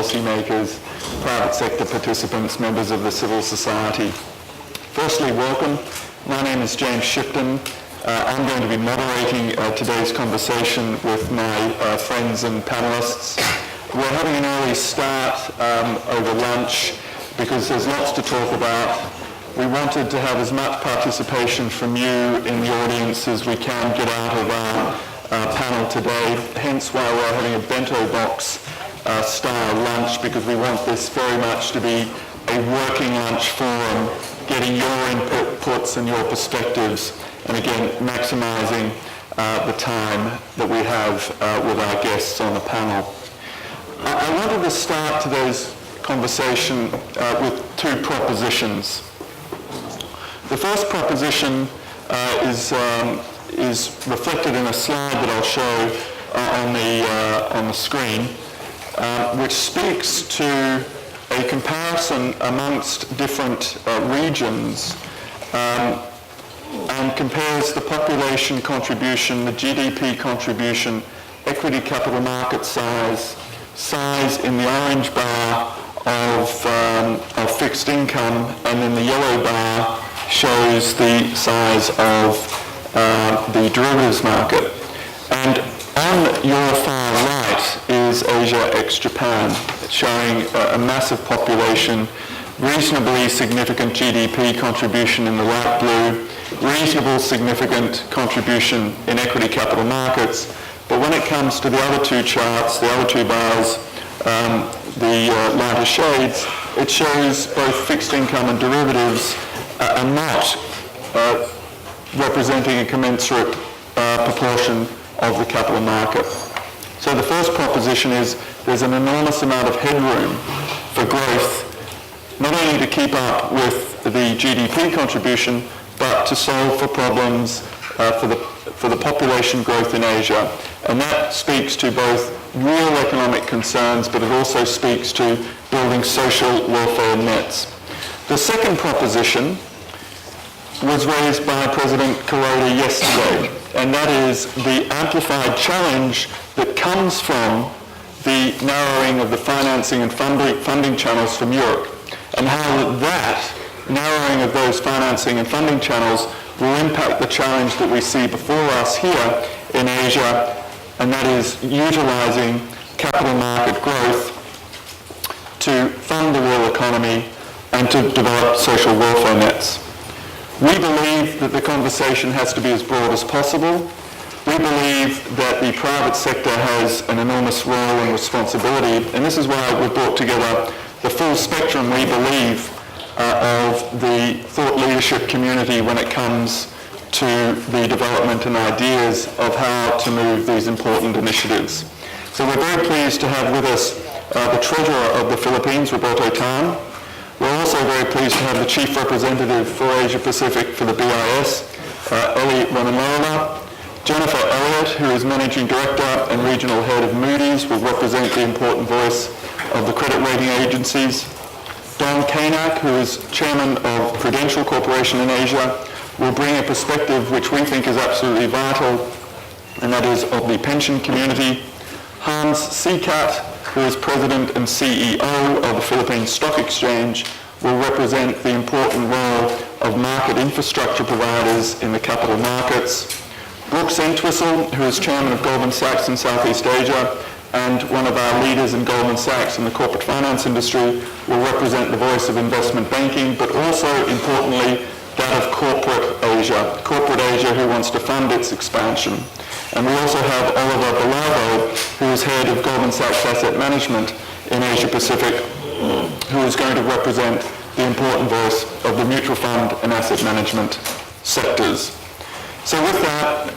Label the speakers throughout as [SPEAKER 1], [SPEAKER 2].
[SPEAKER 1] policymakers, private sector participants, members of the civil society. Firstly, welcome. My name is James Shipton. I'm going to be moderating today's conversation with my friends and panelists. We're having an early start over lunch because there's lots to talk about. We wanted to have as much participation from you in the audience as we can get out of our panel today, hence why we're having a bento box style lunch, because we want this very much to be a working lunch forum, getting your inputs and your perspectives, and again, maximising the time that we have with our guests on the panel. I wanted to start today's conversation with two propositions. The first proposition is reflected in a slide that I'll show on the screen, which speaks to a comparison amongst different regions and compares the population contribution, the GDP contribution, equity capital market size in the orange bar of fixed income, and then the yellow bar shows the size of the derivatives market. And on your far right is Asia ex-Japan, showing a massive population, reasonably significant GDP contribution in the light blue, reasonable significant contribution in equity capital markets. But when it comes to the other two charts, the other two bars, the lighter shades, it shows both fixed income and derivatives are not representing a commensurate proportion of the capital market. So the first proposition is there's an enormous amount of headroom for growth, not only to keep up with the GDP contribution, but to solve for problems for the population growth in Asia. And that speaks to both real economic concerns, but it also speaks to building social welfare nets. The second proposition was raised by President Kuroda yesterday, and that is the amplified challenge that comes from the narrowing of the financing and funding channels from Europe, and how that narrowing of those financing and funding channels will impact the challenge that we see before us here in Asia, and that is utilizing capital market growth to fund the real economy and to develop social welfare nets. We believe that the conversation has to be as broad as possible. We believe that the private sector has an enormous role and responsibility, and this is why we've brought together the full spectrum, we believe, of the thought leadership community when it comes to the development and ideas of how to move these important initiatives. So we're very pleased to have with us the Treasurer of the Philippines, Roberto Tan. We're also very pleased to have the Chief Representative for Asia Pacific for the BIS, Eli Ranamola. Jennifer Elliott, who is Managing Director and Regional Head of Moody's, will represent the important voice of the credit rating agencies. Don Kanak, who is Chairman of Prudential Corporation in Asia, will bring a perspective which we think is absolutely vital, and that is of the pension community. Hans Seekat, who is President and CEO of the Philippine Stock Exchange, will represent the important role of market infrastructure providers in the capital markets. Brooks Entwistle, who is Chairman of Goldman Sachs in Southeast Asia and one of our leaders in Goldman Sachs in the corporate finance industry, will represent the voice of investment banking, but also, importantly, that of corporate Asia who wants to fund its expansion. And we also have Oliver Balavo, who is head of Goldman Sachs Asset Management in Asia Pacific, who is going to represent the important voice of the mutual fund and asset management sectors. So with that,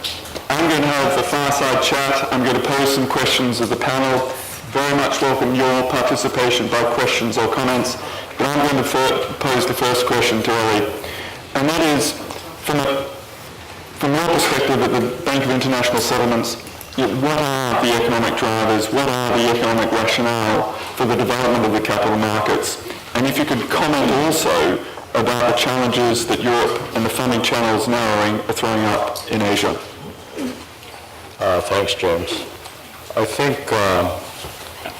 [SPEAKER 1] I'm going to have a fireside chat. I'm going to pose some questions of the panel. Very much welcome your participation by questions or comments. But I'm going to pose the first question to Eli. And that is, from your perspective at the Bank of International Settlements, what are the economic drivers, what are the economic rationale for the development of the capital markets? And if you could comment also about the challenges that Europe and the funding channels narrowing are throwing up in Asia.
[SPEAKER 2] Thanks, James. I think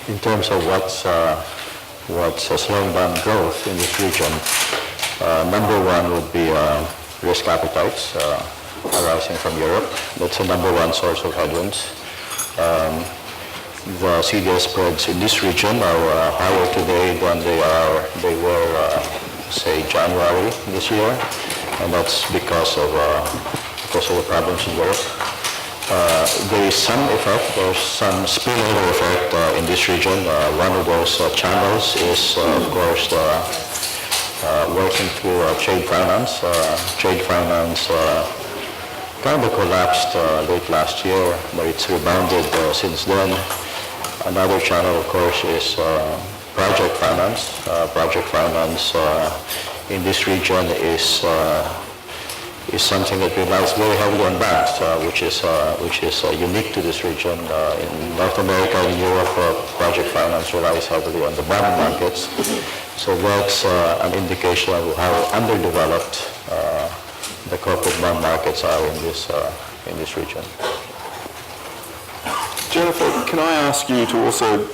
[SPEAKER 2] In terms of what's slowing down growth in this region, number one would be risk appetites arising from Europe. That's the number one source of headwinds. The CDS spreads in this region are higher today than they were, say, January this year, and that's because of the problems in Europe. There is some effect, there's some spillover effect in this region. One of those channels is, of course, working through trade finance. Trade finance kind of collapsed late last year, but it's rebounded since then. Another channel, of course, is project finance. Project finance in this region is something that relies very heavily on banks, which is unique to this region. In North America and Europe, project finance relies heavily on the bond markets. So that's an indication of how underdeveloped the corporate bond markets are in this region.
[SPEAKER 1] Jennifer, can I ask you to also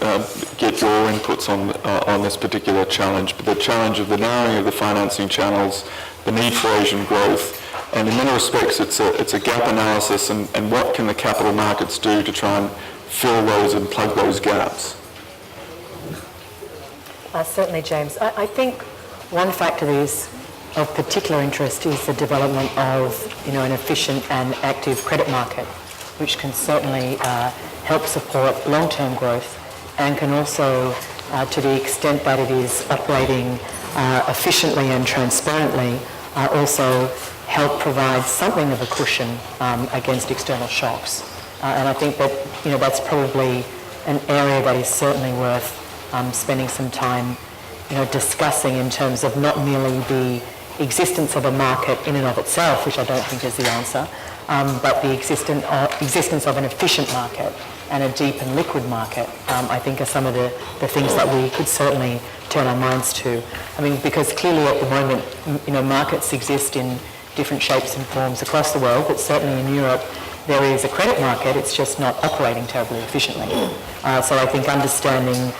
[SPEAKER 1] get your inputs on this particular challenge, the challenge of the narrowing of the financing channels, the need for Asian growth, and in many respects it's a gap analysis, and what can the capital markets do to try and fill those and plug those gaps?
[SPEAKER 3] Certainly, James. I think one factor that is of particular interest is the development of an efficient and active credit market, which can certainly help support long-term growth and can also, to the extent that it is operating efficiently and transparently, also help provide something of a cushion against external shocks. And I think that that's probably an area that is certainly worth spending some time discussing in terms of not merely the existence of a market in and of itself, which I don't think is the answer, but the existence of an efficient market and a deep and liquid market, I think are some of the things that we could certainly turn our minds to. I mean, because clearly at the moment, markets exist in different shapes and forms across the world, but certainly in Europe, there is a credit market, it's just not operating terribly efficiently. So I think understanding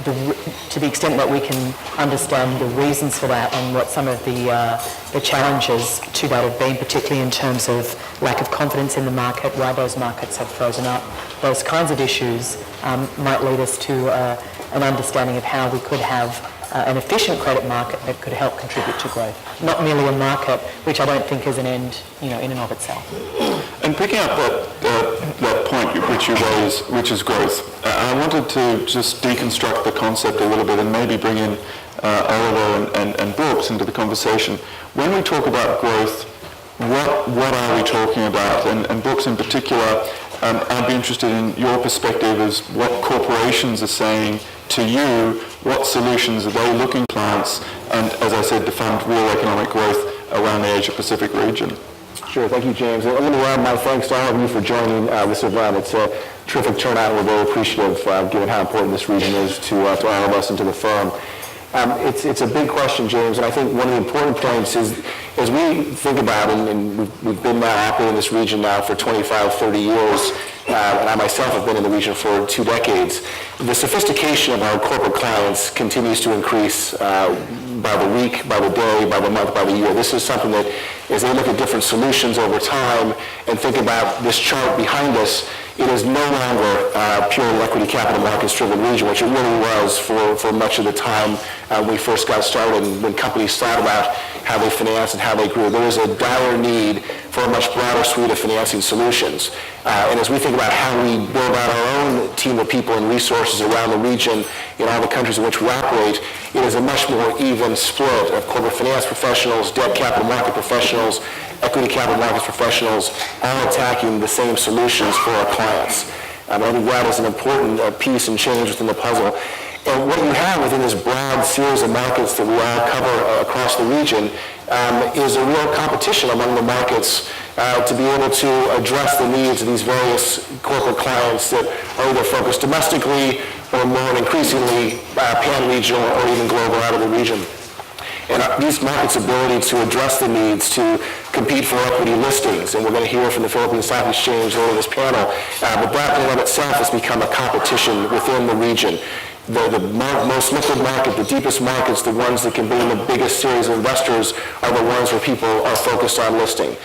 [SPEAKER 3] to the extent that we can understand the reasons for that and what some of the challenges to that have been, particularly in terms of lack of confidence in the market, why those markets have frozen up, those kinds of issues might lead us to an understanding of how we could have an efficient credit market that could help contribute to growth, not merely a market, which I don't think is an end, in and of itself.
[SPEAKER 1] And picking up that point which you raised, which is growth, I wanted to just deconstruct the concept a little bit and maybe bring in Oliver and Brooks into the conversation. When we talk about growth, what are we talking about? And Brooks in particular, I'd be interested in your perspective as what corporations are saying to you, what solutions are they looking for clients, and as I said, to fund real economic growth around the Asia-Pacific region.
[SPEAKER 4] Sure, thank you, James. And let me add my thanks to all of you for joining this event. It's a terrific turnout, and we're very appreciative given how important this region is to all of us and to the firm. It's a big question, James, and I think one of the important points is, as we think about, and we've been now operating in this region now for 25, 30 years, and I myself have been in the region for 2 decades, the sophistication of our corporate clients continues to increase by the week, by the day, by the month, by the year. This is something that, as they look at different solutions over time and think about this chart behind us, it is no longer a pure equity capital markets driven region, which it really was for much of the time when we first got started and when companies thought about how they finance and how they grew. There is a dire need for a much broader suite of financing solutions. And as we think about how we build out our own team of people and resources around the region in all the countries in which we operate, it is a much more even split of corporate finance professionals, debt capital market professionals, equity capital markets professionals, all attacking the same solutions for our clients. I think that is an important piece and change within the puzzle. And what you have within this broad series of markets that we all cover across the region is a real competition among the markets to be able to address the needs of these various corporate clients that are either focused domestically or more increasingly pan-regional or even global out of the region. and these markets' ability to address the needs to compete for equity listings. And we're going to hear from the Philippine Stock Exchange over this panel. But that in itself has become a competition within the region. The most liquid market, the deepest markets, the ones that can bring the biggest series of investors are the ones where people are focused on listing.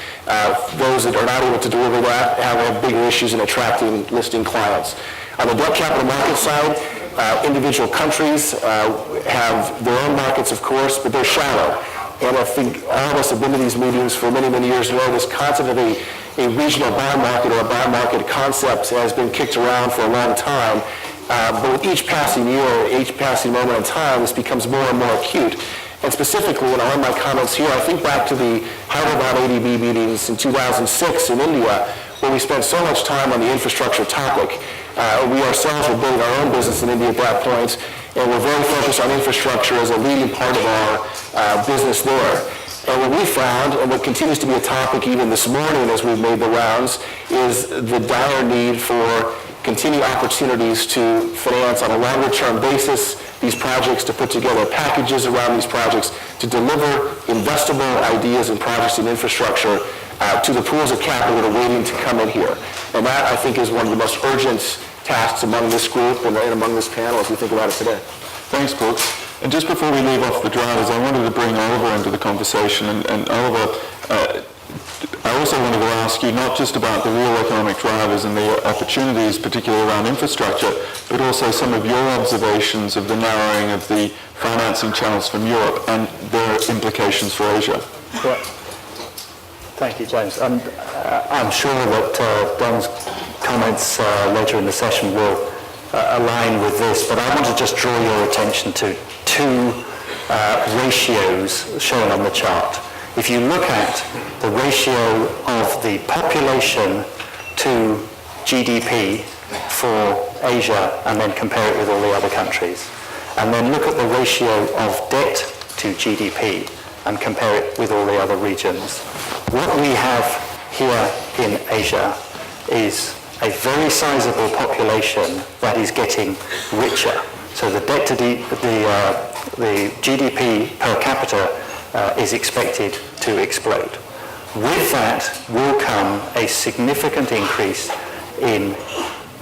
[SPEAKER 4] Those that are not able to deliver that have bigger issues in attracting listing clients. On the debt capital market side, individual countries have their own markets, of course, but they're shallow. And I think all of us have been to these meetings for many, many years know this concept of a regional bond market or a bond market concept has been kicked around for a long time. But with each passing year, each passing moment in time, this becomes more and more acute. And specifically, when I run my comments here, I think back to the Hyderabad ADB meetings in 2006 in India, where we spent so much time on the infrastructure topic. We ourselves were building our own business in India at that point, and we're very focused on infrastructure as a leading part of our business there. And what we found, and what continues to be a topic even this morning as we've made the rounds, is the dire need for continued opportunities to finance on a longer-term basis these projects, to put together packages around these projects, to deliver investable ideas and projects in infrastructure to the pools of capital that are waiting to come in here. And that, I think, is one of the most urgent tasks among this group and among this panel as we think about it today.
[SPEAKER 1] Thanks, Brooks. And just before we leave off the drivers, I wanted to bring Oliver into the conversation. And Oliver, I also wanted to ask you not just about the real economic drivers and the opportunities, particularly around infrastructure, but also some of your observations of the narrowing of the financing channels from Europe and their implications for Asia.
[SPEAKER 2] Yeah. Thank you, James. And I'm sure that Don's comments later in the session will align with this, but I want to just draw your attention to two ratios shown on the chart. If you look at the ratio of the population to GDP for Asia and then compare it with all the other countries, and then look at the ratio of debt to GDP and compare it with all the other regions, what we have here in Asia is a very sizable population that is getting richer. So the debt to the GDP per capita is expected to explode. With that will come a significant increase in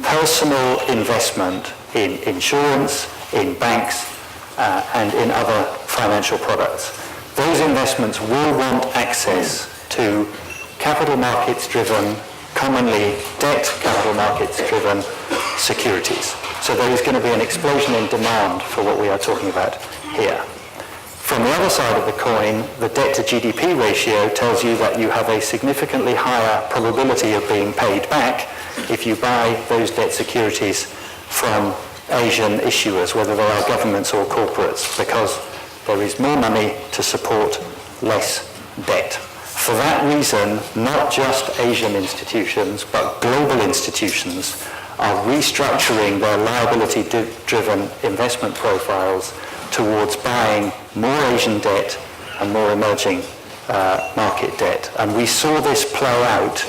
[SPEAKER 2] personal investment in insurance, in banks, and in other financial products. Those investments will want access to capital markets-driven, commonly debt capital markets-driven securities. So there is going to be an explosion in demand for what we are talking about here. From the other side of the coin, the debt to GDP ratio tells you that you have a significantly higher probability of being paid back if you buy those debt securities from Asian issuers, whether they are governments or corporates, because there is more money to support less debt. For that reason, not just Asian institutions, but global institutions are restructuring their liability-driven investment profiles towards buying more Asian debt and more emerging market debt. And we saw this play out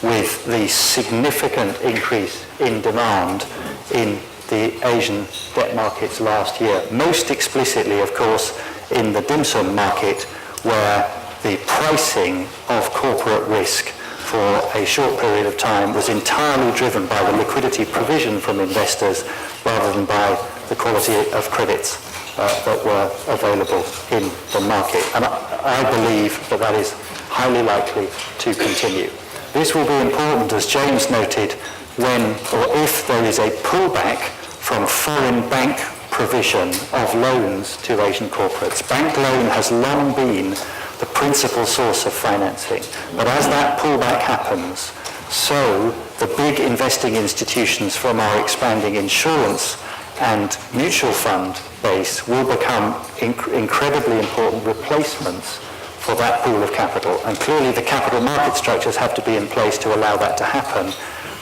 [SPEAKER 2] with the significant increase in demand in the Asian debt markets last year. Most explicitly, of course, in the dim sum market, where the pricing of corporate risk for a short period of time was entirely driven by the liquidity provision from investors rather than by the quality of credits that were available in the market. And I believe that that is highly likely to continue. This will be important, as James noted, when or if there is a pullback from foreign bank provision of loans to Asian corporates. Bank loan has long been the principal source of financing. But as that pullback happens, so the big investing institutions from our expanding insurance and mutual fund base will become incredibly important replacements for that pool of capital. And clearly the capital market structures have to be in place to allow that to happen,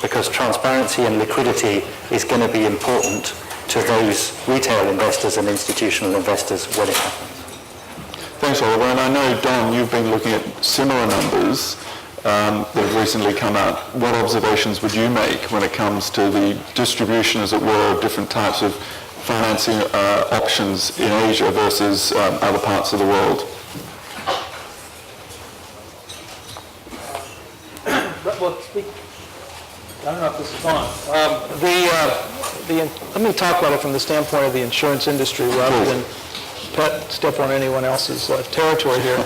[SPEAKER 2] because transparency and liquidity is going to be important to those retail investors and institutional investors when it happens.
[SPEAKER 1] Thanks, Oliver. And I know, Don, you've been looking at similar numbers that have recently come out. What observations would you make when it comes to the distribution, as it were, of different types of financing options in Asia versus other parts of the world?
[SPEAKER 5] Well, I don't know if this is on. Let me talk about it from the standpoint of the insurance industry rather than step on anyone else's territory here.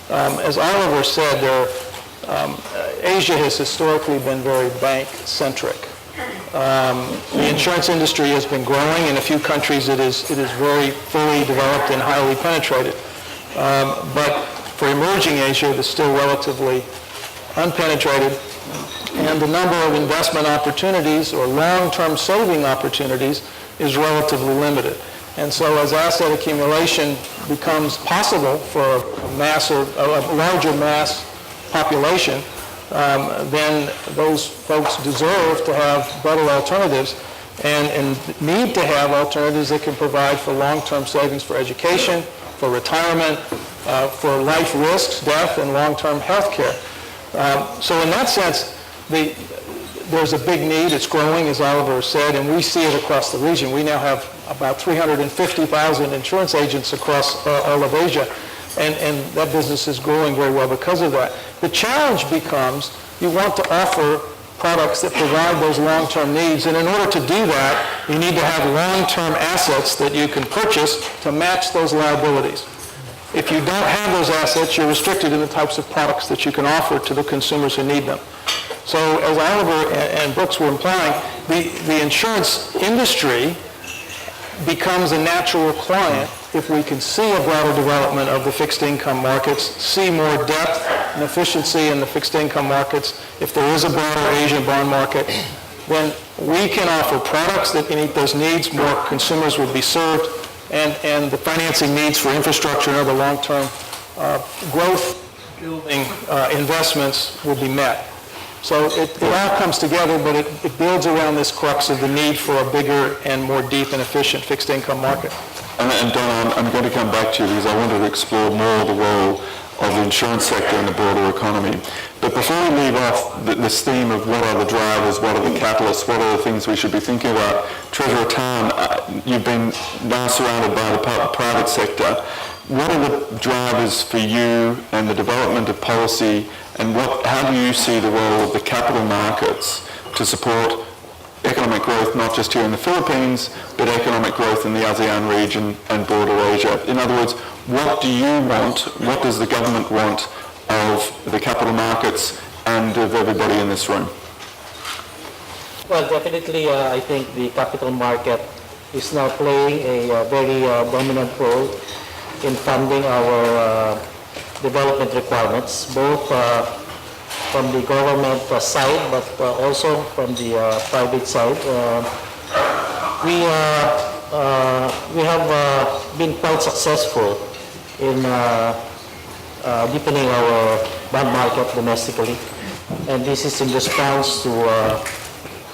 [SPEAKER 5] As Oliver said, Asia has historically been very bank-centric. The insurance industry has been growing. In a few countries, it is very fully developed and highly penetrated. But for emerging Asia, it is still relatively unpenetrated, and the number of investment opportunities or long-term saving opportunities is relatively limited. And so as asset accumulation becomes possible for a larger mass population, then those folks deserve to have better alternatives and need to have alternatives that can provide for long-term savings for education, for retirement, for life risks, death, and long-term health care. So in that sense, there's a big need. It's growing, as Oliver said, and we see it across the region. We now have about 350,000 insurance agents across all of Asia, and that business is growing very well because of that. The challenge becomes you want to offer products that provide those long-term needs, and in order to do that, you need to have long-term assets that you can purchase to match those liabilities. If you don't have those assets, you're restricted in the types of products that you can offer to the consumers who need them. So as Oliver and Brooks were implying, the insurance industry becomes a natural client if we can see a broader development of the fixed income markets, see more depth and efficiency in the fixed income markets. If there is a broader Asian bond market, then we can offer products that meet those needs, more consumers will be served, and the financing needs for infrastructure and other long-term growth building investments will be met. So it all comes together, but it builds around this crux of the need for a bigger and more deep and efficient fixed income market.
[SPEAKER 1] And Don, I'm going to come back to you because I wanted to explore more the role of the insurance sector in the broader economy. But before we leave off this theme of what are the drivers, what are the catalysts, what are the things we should be thinking about, Treasurer Tan, you've been now surrounded by the private sector. What are the drivers for you and the development of policy, and how do you see the role of the capital markets to support economic growth, not just here in the Philippines, but economic growth in the ASEAN region and broader Asia? In other words, what do you want, what does the government want of the capital markets and of everybody in this room?
[SPEAKER 6] Well, definitely, I think the capital market is now playing a very dominant role in funding our development requirements, both from the government side, but also from the private side. We have been quite successful in deepening our bond market domestically, and this is in response to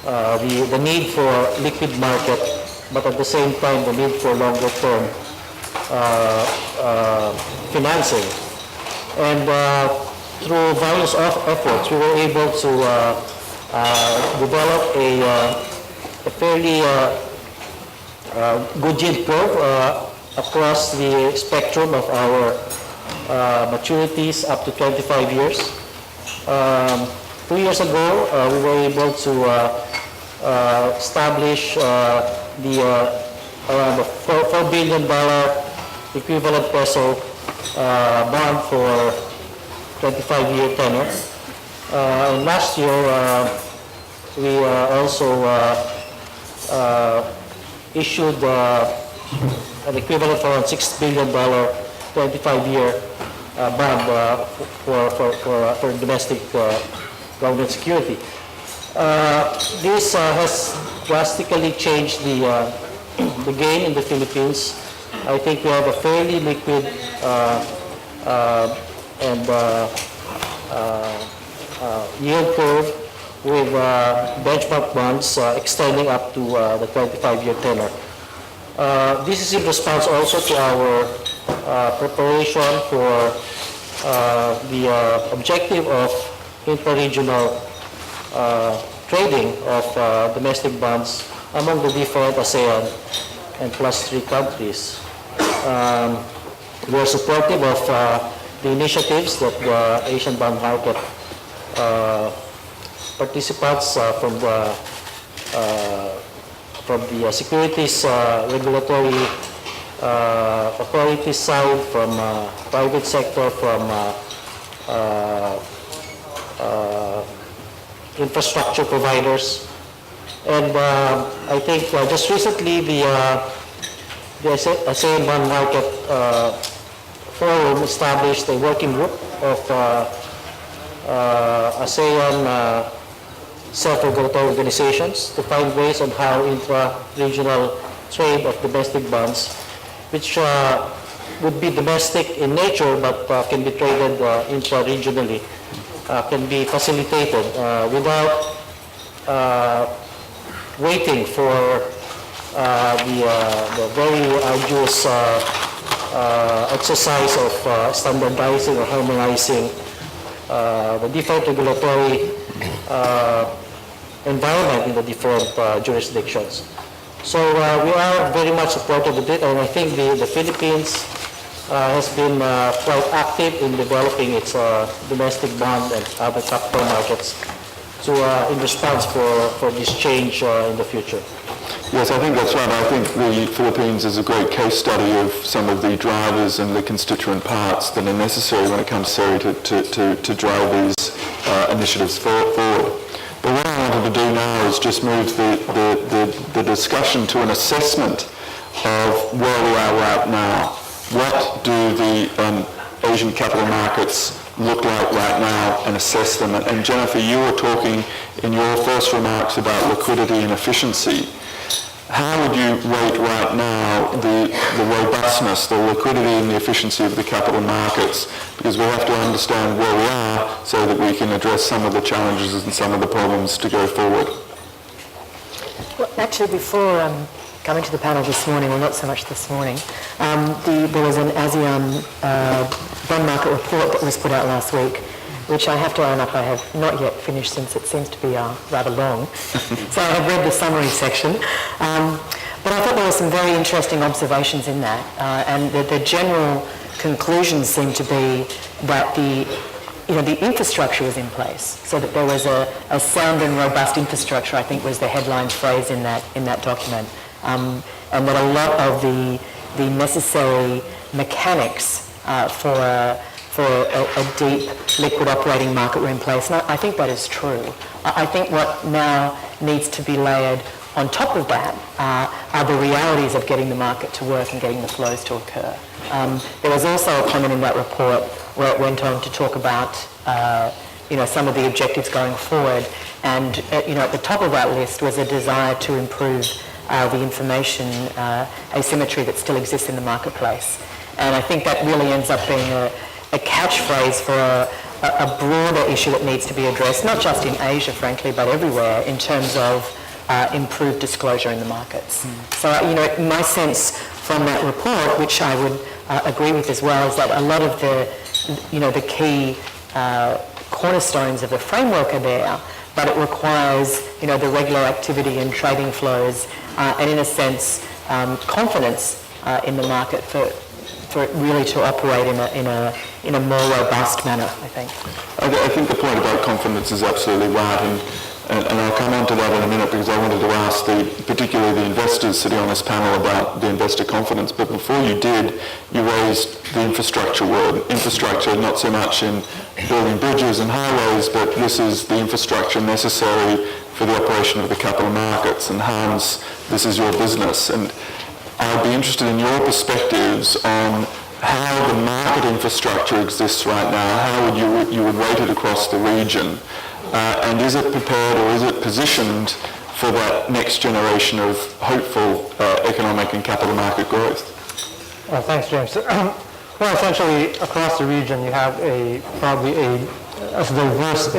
[SPEAKER 6] the need for liquid market, but at the same time the need for longer term financing. And through various efforts, we were able to develop a fairly good yield curve across the spectrum of our maturities up to 25 years. 2 years ago, we were able to establish the around $4 billion equivalent peso bond for 25-year tenor. And last year, we also issued an equivalent of around $6 billion 25-year bond for domestic government security. This has drastically changed the game in the Philippines. I think we have a fairly liquid and yield curve with benchmark bonds extending up to the 25-year tenor. This is in response also to our preparation for the objective of intra-regional trading of domestic bonds among the different ASEAN and plus 3 countries. We are supportive of the initiatives that the Asian bond market participants from the securities regulatory authorities side, from private sector, from infrastructure providers. And I think just recently the ASEAN Bond Market Forum established a working group of ASEAN self-regulatory organizations to find ways on how intra-regional trade of domestic bonds, which would be domestic in nature but can be traded intra-regionally, can be facilitated without waiting for the very arduous exercise of standardizing or harmonizing the different regulatory environment in the different jurisdictions. So we are very much supportive of it, and I think the Philippines has been quite active in developing its domestic bond and other capital markets in response for this change in the future.
[SPEAKER 1] Yes, I think that's right. I think the Philippines is a great case study of some of the drivers and the constituent parts that are necessary when it comes to drive these initiatives forward. But what I wanted to do now is just move the discussion to an assessment of where we are right now. What do the Asian capital markets look like right now, and assess them? And Jennifer, you were talking in your first remarks about liquidity and efficiency. How would you rate right now the robustness, the liquidity and the efficiency of the capital markets? Because we have to understand where we are so that we can address some of the challenges and some of the problems to go forward.
[SPEAKER 3] Well, actually, before coming to the panel this morning, well, not so much this morning, there was an ASEAN bond market report that was put out last week, which I have to own up I have not yet finished, since it seems to be rather long. So I have read the summary section. But I thought there were some very interesting observations in that, and the general conclusions seem to be that the infrastructure was in place, so that there was a sound and robust infrastructure, I think was the headline phrase in that document, and that a lot of the necessary mechanics for a deep liquid operating market were in place. And I think that is true. I think what now needs to be layered on top of that are the realities of getting the market to work and getting the flows to occur. There was also a comment in that report where it went on to talk about some of the objectives going forward, and at the top of that list was a desire to improve the information asymmetry that still exists in the marketplace. And I think that really ends up being a catchphrase for a broader issue that needs to be addressed, not just in Asia, frankly, but everywhere, in terms of improved disclosure in the markets. So, my sense from that report, which I would agree with as well, is that a lot of the key cornerstones of the framework are there, but it requires, the regular activity and trading flows, and in a sense, confidence in the market for it really to operate in a more robust manner, I think.
[SPEAKER 1] I think the point about confidence is absolutely right, and I'll come on to that in a minute, because I wanted to ask particularly the investors sitting on this panel about the investor confidence. But before you did, you raised the infrastructure word. Infrastructure, not so much in building bridges and highways, but this is the infrastructure necessary for the operation of the capital markets. And Hans, this is your business. And I'd be interested in your perspectives on how the market infrastructure exists right now, how you would rate it across the region, and is it prepared or is it positioned for that next generation of hopeful economic and capital market growth?
[SPEAKER 7] Thanks, James. Well, essentially, across the region, you have probably a diverse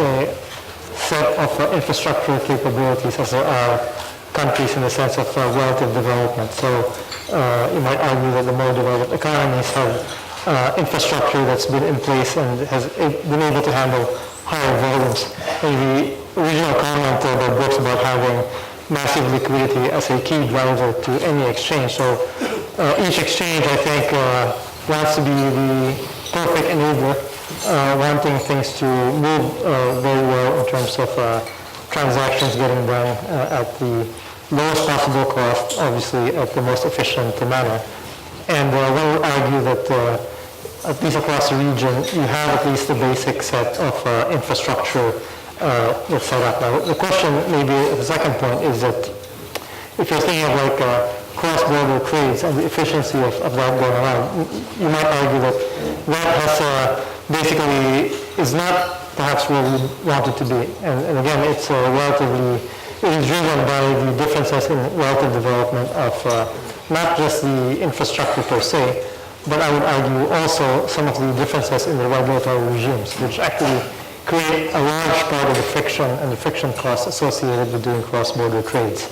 [SPEAKER 7] set of infrastructure capabilities as there are countries in the sense of relative development. So you might argue that the more developed economies have infrastructure that's been in place and has been able to handle higher volumes. And the original comment that Brooks about having massive liquidity as a key driver to any exchange. So each exchange, I think, wants to be the perfect enabler, wanting things to move very well in terms of transactions getting done at the lowest possible cost, obviously at the most efficient manner. And one would argue that at least across the region, you have at least the basic set of infrastructure that's set up. Now, the question, maybe the second point, is that if you're thinking of like cross-border trades and the efficiency of that going around, you might argue that that has basically is not perhaps where we want it to be. And again, it's it is driven by the differences in relative development of not just the infrastructure per se, but I would argue also some of the differences in the regulatory regimes, which actually create a large part of the friction and the friction costs associated with doing cross-border trades.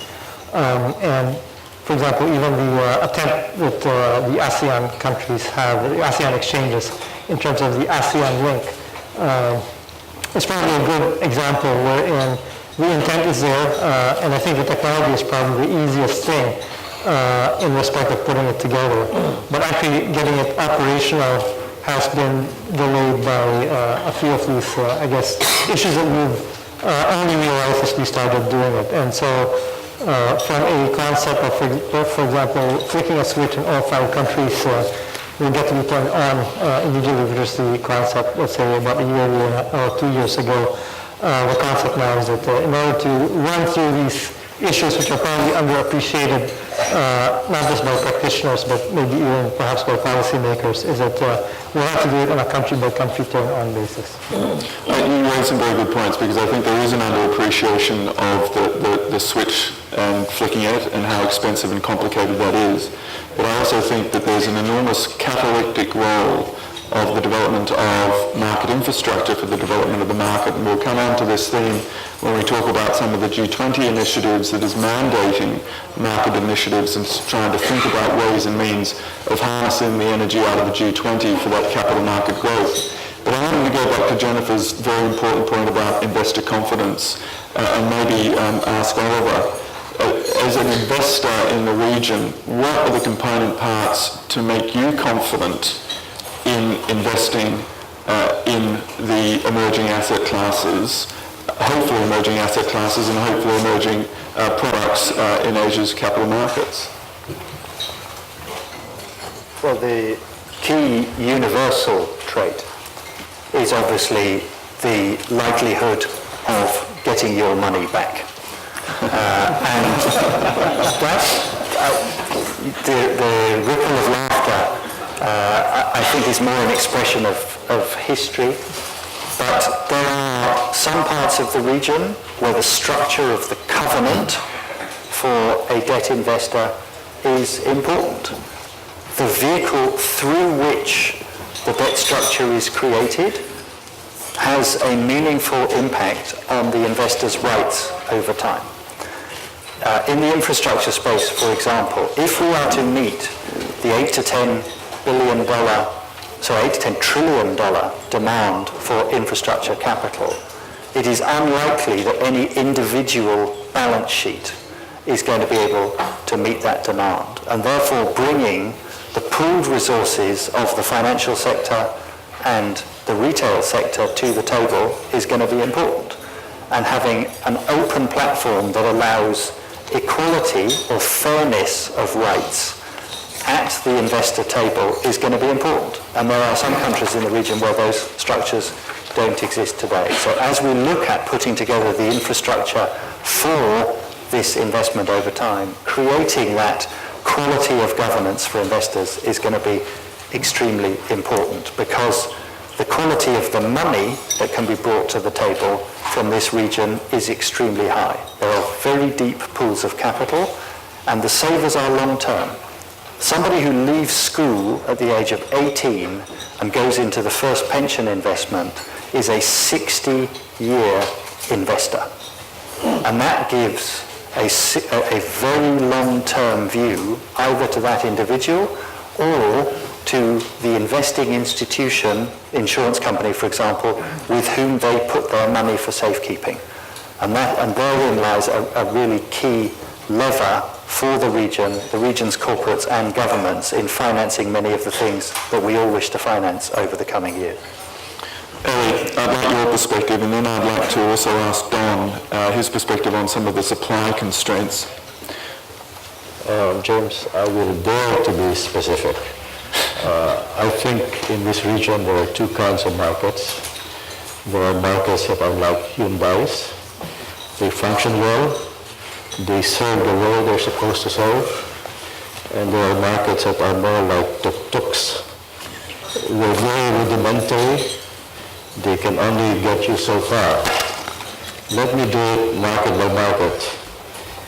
[SPEAKER 7] And for example, even the attempt that the ASEAN countries have, the ASEAN exchanges, in terms of the ASEAN link, is probably a good example wherein the intent is there, and I think the technology is probably the easiest thing in respect of putting it together. But actually getting it operational has been delayed by a few of these, I guess, issues that we've only realized as we started doing it. And so from a concept of, for example, flicking a switch in all 5 countries will get to be turned on immediately, which is the concept, let's say, about a year or 2 years ago. The concept now is that in order to run through these issues which are probably underappreciated, not just by practitioners, but maybe even perhaps by policymakers, is that we'll have to do it on a country-by-country turn-on basis.
[SPEAKER 1] You raise some very good points, because I think there is an underappreciation of the switch and flicking it and how expensive and complicated that is. But I also think that there's an enormous catalytic role of the development of market infrastructure for the development of the market. And we'll come on to this theme when we talk about some of the G20 initiatives that is mandating market initiatives and trying to think about ways and means of harnessing the energy out of the G20 for that capital market growth. But I wanted to go back to Jennifer's very important point about investor confidence and maybe ask Oliver, as an investor in the region, what are the component parts to make you confident in investing in the emerging asset classes, hopefully emerging asset classes and hopefully emerging products in Asia's capital markets?
[SPEAKER 8] Well, the key universal trait is obviously the likelihood of getting your money back. And the ripple of laughter I think is more an expression of history, but there are some parts of the region where the structure of the covenant for a debt investor is important. The vehicle through which the debt structure is created has a meaningful impact on the investor's rights over time. In the infrastructure space, for example, if we are to meet the $8 to $10 trillion demand for infrastructure capital, it is unlikely that any individual balance sheet is going to be able to meet that demand. And therefore bringing the pooled resources of the financial sector and the retail sector to the table is going to be important. And having an open platform that allows equality or fairness of rights at the investor table is going to be important. And there are some countries in the region where those structures don't exist today. So as we look at putting together the infrastructure for this investment over time, creating that quality of governance for investors is going to be extremely important, because the quality of the money that can be brought to the table from this region is extremely high. There are very deep pools of capital, and the savers are long-term. Somebody who leaves school at the age of 18 and goes into the first pension investment is a 60-year investor. And that gives a very long-term view either to that individual or to the investing institution, insurance company, for example, with whom they put their money for safekeeping. And therein lies a really key lever for the region's corporates and governments in financing many of the things that we all wish to finance over the coming years.
[SPEAKER 1] Ellie, I'd like your perspective, and then I'd like to also ask Don his perspective on some of the supply constraints.
[SPEAKER 2] James, I will dare to be specific. I think in this region there are two kinds of markets. There are markets that are like Hyundais. They function well. They serve the role they're supposed to serve. And there are markets that are more like tuk-tuks. They're very rudimentary. They can only get you so far. Let me do it market by market.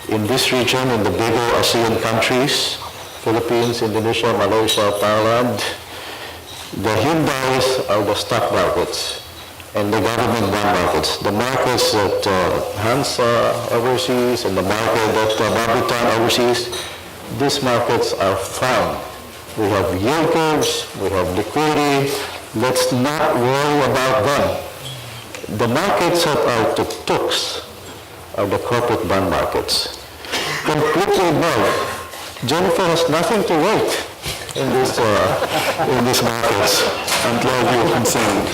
[SPEAKER 2] In this region, in the bigger ASEAN countries, Philippines, Indonesia, Malaysia, Thailand, the Hyundais are the stock markets and the government bond markets. The markets that Hansa overseas and the market that Babutan overseas, these markets are fine. We have yield curves, we have liquidity. Let's not worry about them. The markets that are tuk-tuks are the corporate bond markets. Completely ignored. Jennifer has nothing to wait in these markets.
[SPEAKER 1] I'm glad you're concerned.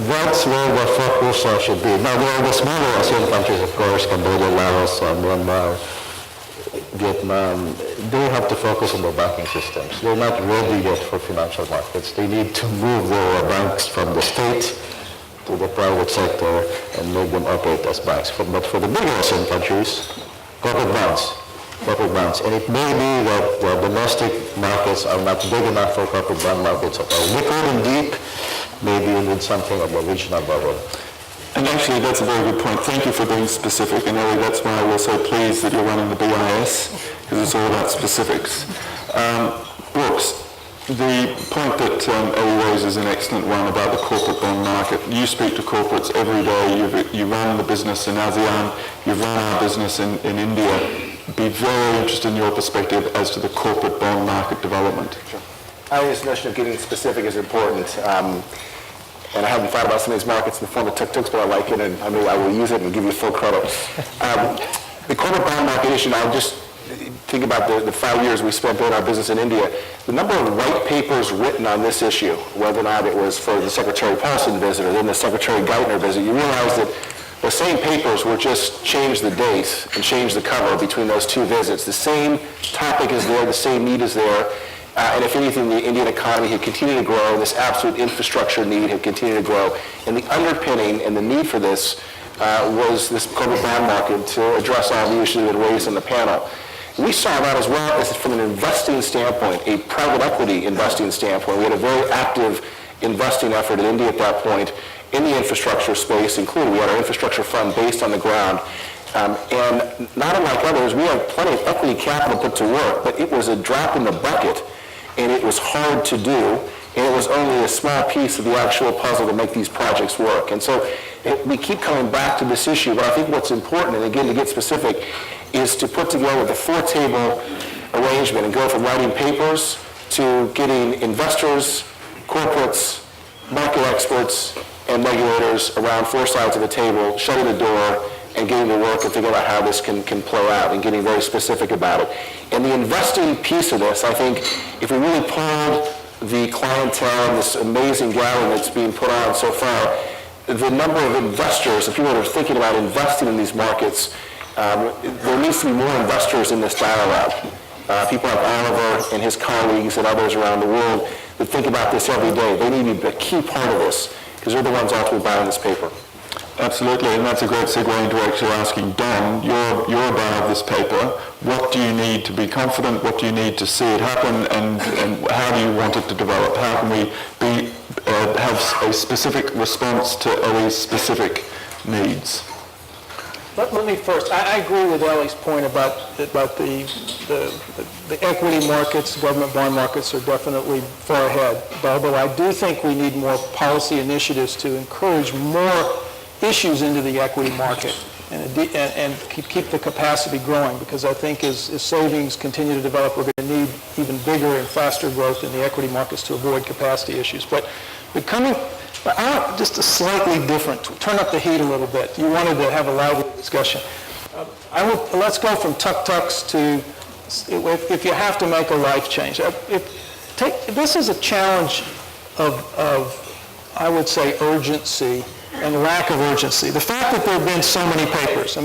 [SPEAKER 2] That's where the focus should be. Now, there are the smaller ASEAN countries, of course, Cambodia, Laos, Myanmar, Vietnam. They have to focus on their banking systems. They're not ready yet for financial markets. They need to move their banks from the state to the private sector and make them operate as banks. But for the bigger ASEAN countries, corporate bonds. And it may be that the domestic markets are not big enough for corporate bond markets that are liquid and deep. Maybe you need something of a regional bubble.
[SPEAKER 1] And actually, that's a very good point. Thank you for being specific. And Ellie, that's why we're so pleased that you're running the BIS, because it's all about specifics. Brooks, the point that Ellie raised is an excellent one about the corporate bond market. You speak to corporates every day. You run the business in ASEAN. You've run our business in India. Be very interested in your perspective as to the corporate bond market development.
[SPEAKER 4] Sure. I think this notion of getting specific is important. And I haven't thought about some of these markets in the form of tuk-tuks, but I like it, and I will use it and give you full credit. The corporate bond market issue, I'll just think about the 5 years we spent building our business in India. The number of white papers written on this issue, whether or not it was for the Secretary Paulson visit or then the Secretary Geithner visit, you realize that the same papers were just change the date and change the cover between those two visits. The same topic is there, the same need is there. And if anything, the Indian economy had continued to grow, this absolute infrastructure need had continued to grow. And the underpinning and the need for this was this corporate bond market to address all the issues that were raised on the panel. We saw that as well as from an investing standpoint, a private equity investing standpoint. We had a very active investing effort in India at that point in the infrastructure space, including we had our infrastructure fund based on the ground. And not unlike others, we had plenty of equity capital put to work, but it was a drop in the bucket, and it was hard to do, and it was only a small piece of the actual puzzle to make these projects work. And so we keep coming back to this issue, but I think what's important, and again, to get specific, is to put together the four-table arrangement and go from writing papers to getting investors, corporates, market experts, and regulators around four sides of the table, shutting the door, and getting to work and figuring out how this can play out and getting very specific about it. And the investing piece of this, I think, if we really pulled the clientele and this amazing gathering that's being put on so far, the number of investors, and people that are thinking about investing in these markets, there needs to be more investors in this dialogue. People like Oliver and his colleagues and others around the world that think about this every day. They need to be a key part of this because they're the ones ultimately buying this paper.
[SPEAKER 1] Absolutely, and that's a great segue into actually asking Don, you're a buyer of this paper. What do you need to be confident? What do you need to see it happen? And how do you want it to develop? How can we have a specific response to Ellie's specific needs?
[SPEAKER 5] Let me first, I agree with Ellie's point about the equity markets, government bond markets are definitely far ahead. Although I do think we need more policy initiatives to encourage more issues into the equity market and keep the capacity growing, because I think as savings continue to develop, we're going to need even bigger and faster growth in the equity markets to avoid capacity issues. But I want just a slightly different, turn up the heat a little bit. You wanted to have a lively discussion. Let's go from tuk-tuks to, if you have to make a life change. This is a challenge of, I would say, urgency and lack of urgency. The fact that there have been so many papers. I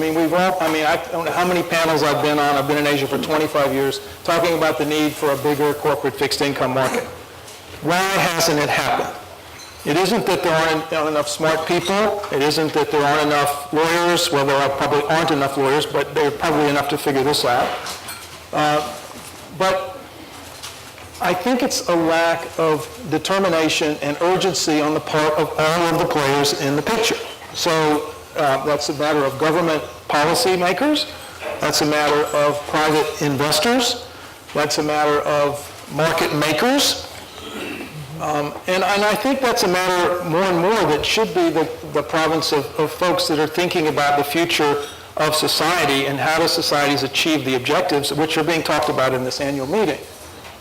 [SPEAKER 5] don't know how many panels I've been on. I've been in Asia for 25 years talking about the need for a bigger corporate fixed income market. Why hasn't it happened? It isn't that there aren't enough smart people. It isn't that there aren't enough lawyers. Well, there probably aren't enough lawyers, but there are probably enough to figure this out. But I think it's a lack of determination and urgency on the part of all of the players in the picture. So that's a matter of government policy makers. That's a matter of private investors. That's a matter of market makers. And I think that's a matter more and more that should be the province of folks that are thinking about the future of society and how do societies achieve the objectives which are being talked about in this annual meeting,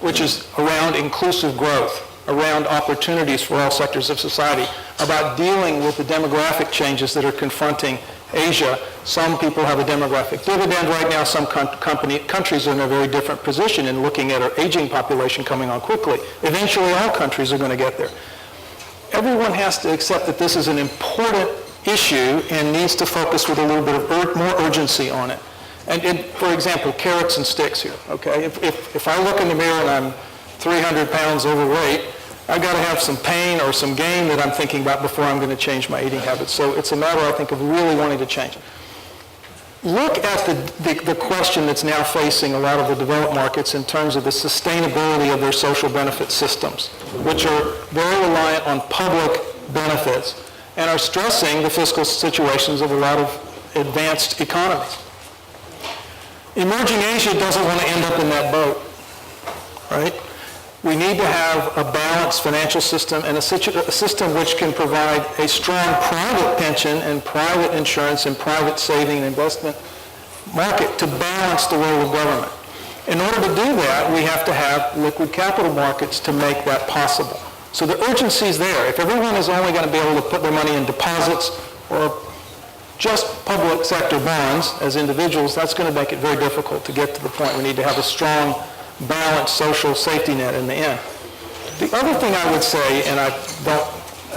[SPEAKER 5] which is around inclusive growth, around opportunities for all sectors of society, about dealing with the demographic changes that are confronting Asia. Some people have a demographic dividend right now. Some countries are in a very different position in looking at our aging population coming on quickly. Eventually, all countries are going to get there. Everyone has to accept that this is an important issue and needs to focus with a little bit of more urgency on it. And for example, carrots and sticks here, okay? If I look in the mirror and I'm 300 pounds overweight, I've got to have some pain or some gain that I'm thinking about before I'm going to change my eating habits. So it's a matter, I think, of really wanting to change. Look at the question that's now facing a lot of the developed markets in terms of the sustainability of their social benefit systems, which are very reliant on public benefits and are stressing the fiscal situations of a lot of advanced economies. Emerging Asia doesn't want to end up in that boat, right? We need to have a balanced financial system and a system which can provide a strong private pension and private insurance and private saving and investment market to balance the role of government. In order to do that, we have to have liquid capital markets to make that possible. So the urgency is there. If everyone is only going to be able to put their money in deposits or just public sector bonds as individuals, that's going to make it very difficult to get to the point we need to have a strong, balanced social safety net in the end. The other thing I would say, and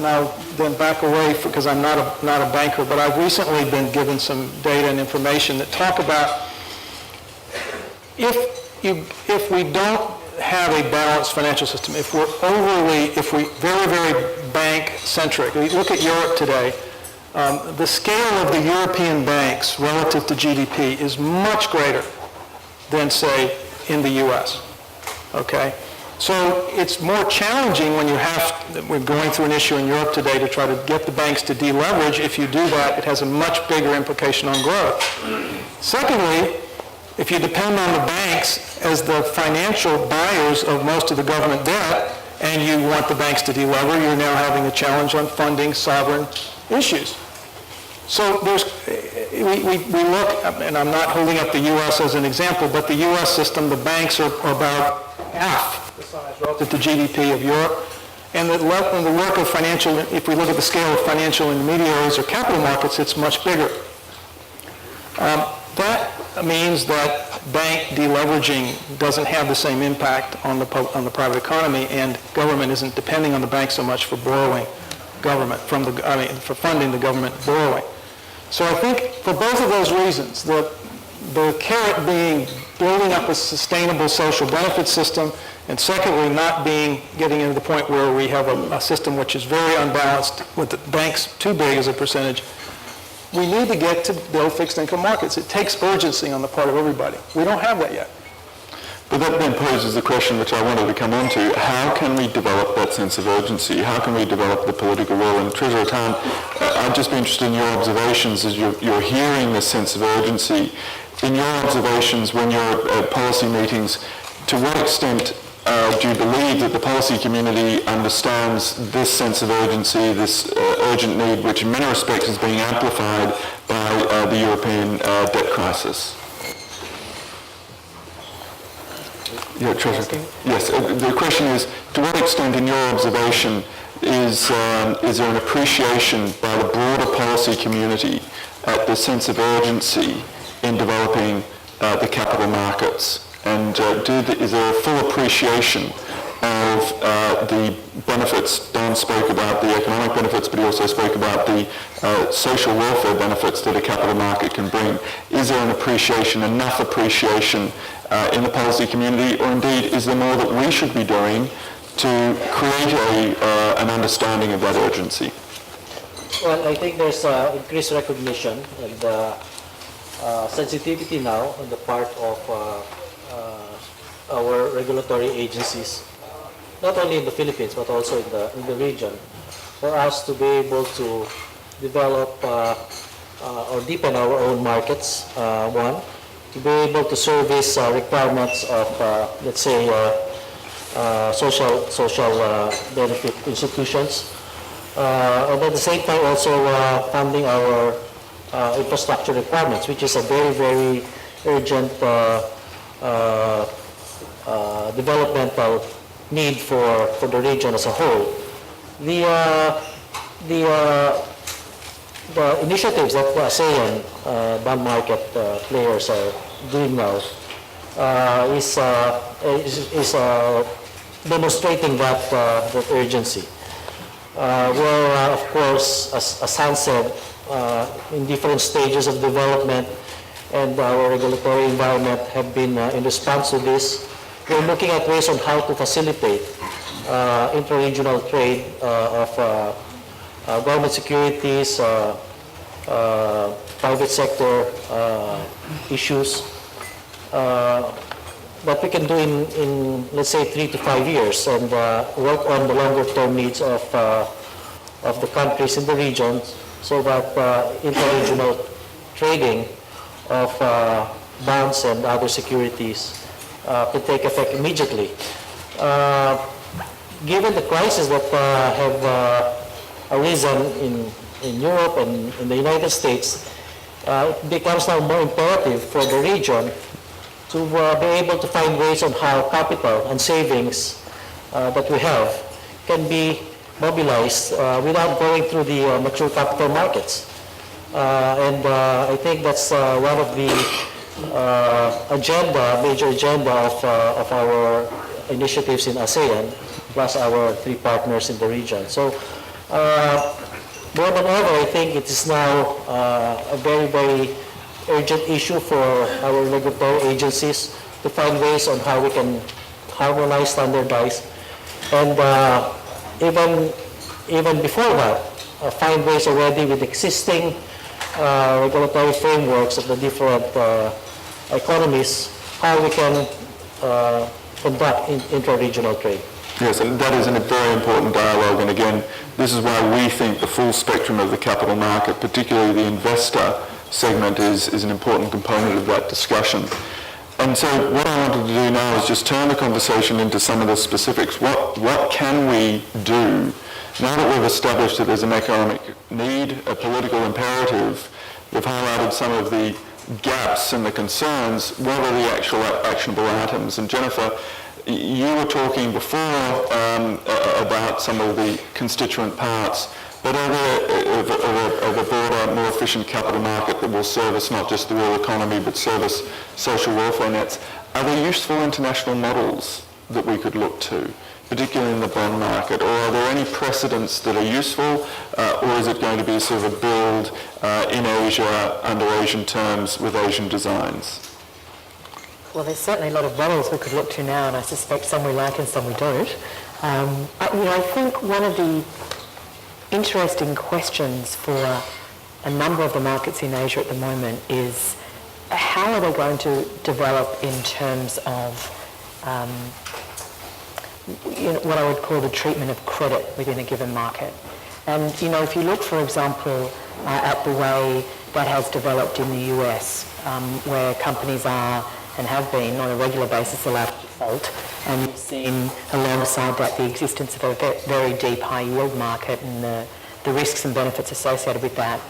[SPEAKER 5] I'll then back away because I'm not a banker, but I've recently been given some data and information that talk about if we don't have a balanced financial system, if we're very, very bank-centric. We look at Europe today. The scale of the European banks relative to GDP is much greater than, say, in the U.S., okay? So it's more challenging when we're going through an issue in Europe today to try to get the banks to deleverage. If you do that, it has a much bigger implication on growth. Secondly, if you depend on the banks as the financial buyers of most of the government debt, and you want the banks to delever, you're now having a challenge on funding sovereign issues. So we look, and I'm not holding up the U.S. as an example, but the U.S. system, the banks are about half the size relative to GDP of Europe. And the work of financial, if we look at the scale of financial intermediaries or capital markets, it's much bigger. That means that bank deleveraging doesn't have the same impact on the private economy, and government isn't depending on the bank so much for borrowing for funding the government borrowing. So I think for both of those reasons, the carrot being building up a sustainable social benefit system, and secondly, not getting into the point where we have a system which is very unbalanced with the banks too big as a percentage, we need to get to build fixed income markets. It takes urgency on the part of everybody. We don't have that yet.
[SPEAKER 1] But that then poses the question which I wanted to come on to. How can we develop that sense of urgency? How can we develop the political will? And Treasurer Khan, I'd just be interested in your observations as you're hearing this sense of urgency. In your observations when you're at policy meetings, to what extent do you believe that the policy community understands this sense of urgency, this urgent need, which in many respects is being amplified by the European debt crisis? Yeah, Treasurer. Yes, the question is, to what extent, in your observation, is there an appreciation by the broader policy community at the sense of urgency in developing the capital markets? And is there a full appreciation of the benefits? Don spoke about the economic benefits, but he also spoke about the social welfare benefits that a capital market can bring. Is there an appreciation, enough appreciation in the policy community, or indeed is there more that we should be doing to create an understanding of that urgency?
[SPEAKER 6] Well, I think there's increased recognition and sensitivity now on the part of our regulatory agencies, not only in the Philippines but also in the region, for us to be able to develop or deepen our own markets, one, to be able to service requirements of, let's say, social benefit institutions, and at the same time also funding our infrastructure requirements, which is a very, very urgent developmental need for the region as a whole. The initiatives that ASEAN bond market players are doing now is demonstrating that urgency. Where, of course, as Hans said, in different stages of development and our regulatory environment have been in response to this, we're looking at ways on how to facilitate inter-regional trade of government securities, private sector issues that we can do in let's say 3 to 5 years, and work on the longer term needs of the countries in the region, so that inter-regional trading of bonds and other securities could take effect immediately. Given the crises that have arisen in Europe and in the United States, it becomes now more imperative for the region to be able to find ways on how capital and savings that we have can be mobilized without going through the mature capital markets. And I think that's one of the major agenda of our initiatives in ASEAN, plus our 3 partners in the region. So more than ever, I think it is now a very, very urgent issue for our regulatory agencies to find ways on how we can harmonize, standardize, and even before that, find ways already with existing regulatory frameworks of the different economies, how we can conduct inter-regional trade.
[SPEAKER 1] Yes, and that is a very important dialogue, and again, this is why we think the full spectrum of the capital market, particularly the investor segment, is an important component of that discussion. And so what I wanted to do now is just turn the conversation into some of the specifics. What can we do now that we've established that there's an economic need, a political imperative? We've highlighted some of the gaps and the concerns. What are the actual actionable items? And Jennifer, you were talking before about some of the constituent parts, but of a broader, more efficient capital market that will service not just the real economy, but service social welfare nets. Are there useful international models that we could look to, particularly in the bond market, or are there any precedents that are useful, or is it going to be sort of a build in Asia, under Asian terms, with Asian designs?
[SPEAKER 3] Well, there's certainly a lot of models we could look to now, and I suspect some we like and some we don't. I think one of the interesting questions for a number of the markets in Asia at the moment is how are they going to develop in terms of what I would call the treatment of credit within a given market. And, if you look, for example, at the way that has developed in the US, where companies are and have been on a regular basis allowed to default, and you've seen alongside that the existence of a very deep high yield market and the risks and benefits associated with that.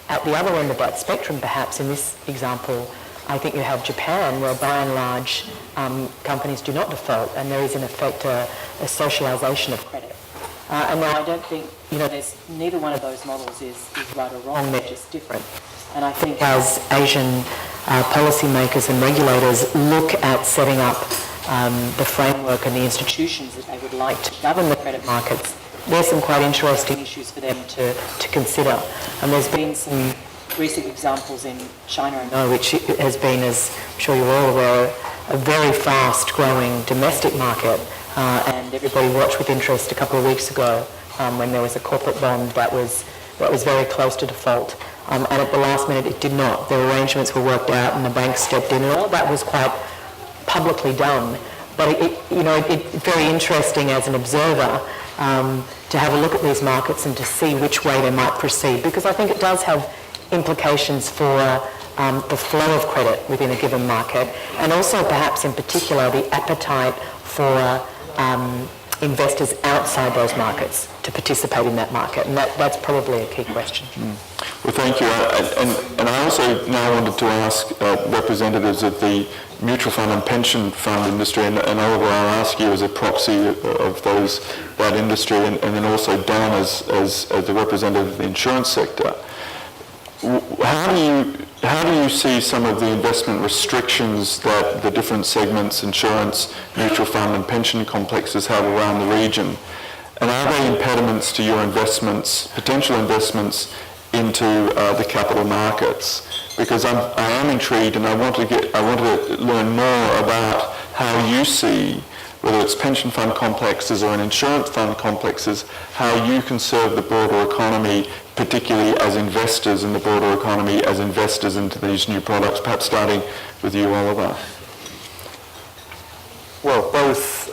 [SPEAKER 3] At the other end of that spectrum, perhaps in this example, I think you have Japan, where by and large companies do not default, and there is in effect a socialisation of credit. And now I don't think, neither one of those models is right or wrong, they're just different. And I think as Asian policymakers and regulators look at setting up the framework and the institutions that they would like to govern the credit markets, there's some quite interesting issues for them to consider. And there's been some recent examples in China, I know, which has been, as I'm sure you're all aware, a very fast-growing domestic market. And everybody watched with interest a couple of weeks ago when there was a corporate bond that was very close to default. And at the last minute, it did not. The arrangements were worked out, and the bank stepped in, and all that was quite publicly done. But it's very interesting as an observer to have a look at these markets and to see which way they might proceed, because I think it does have implications for the flow of credit within a given market, and also perhaps in particular the appetite for investors outside those markets to participate in that market, and that's probably a key question.
[SPEAKER 1] Well, thank you. And I also now wanted to ask representatives of the mutual fund and pension fund industry, and Oliver, I'll ask you as a proxy of that industry, and then also Don as the representative of the insurance sector. How do you see some of the investment restrictions that the different segments, insurance, mutual fund and pension complexes have around the region? And are they impediments to your investments, potential investments into the capital markets? Because I am intrigued, and I want to learn more about how you see, whether it's pension fund complexes or an insurance fund complexes, how you can serve the broader economy, particularly as investors in the broader economy, as investors into these new products, perhaps starting with you, Oliver.
[SPEAKER 8] Well, both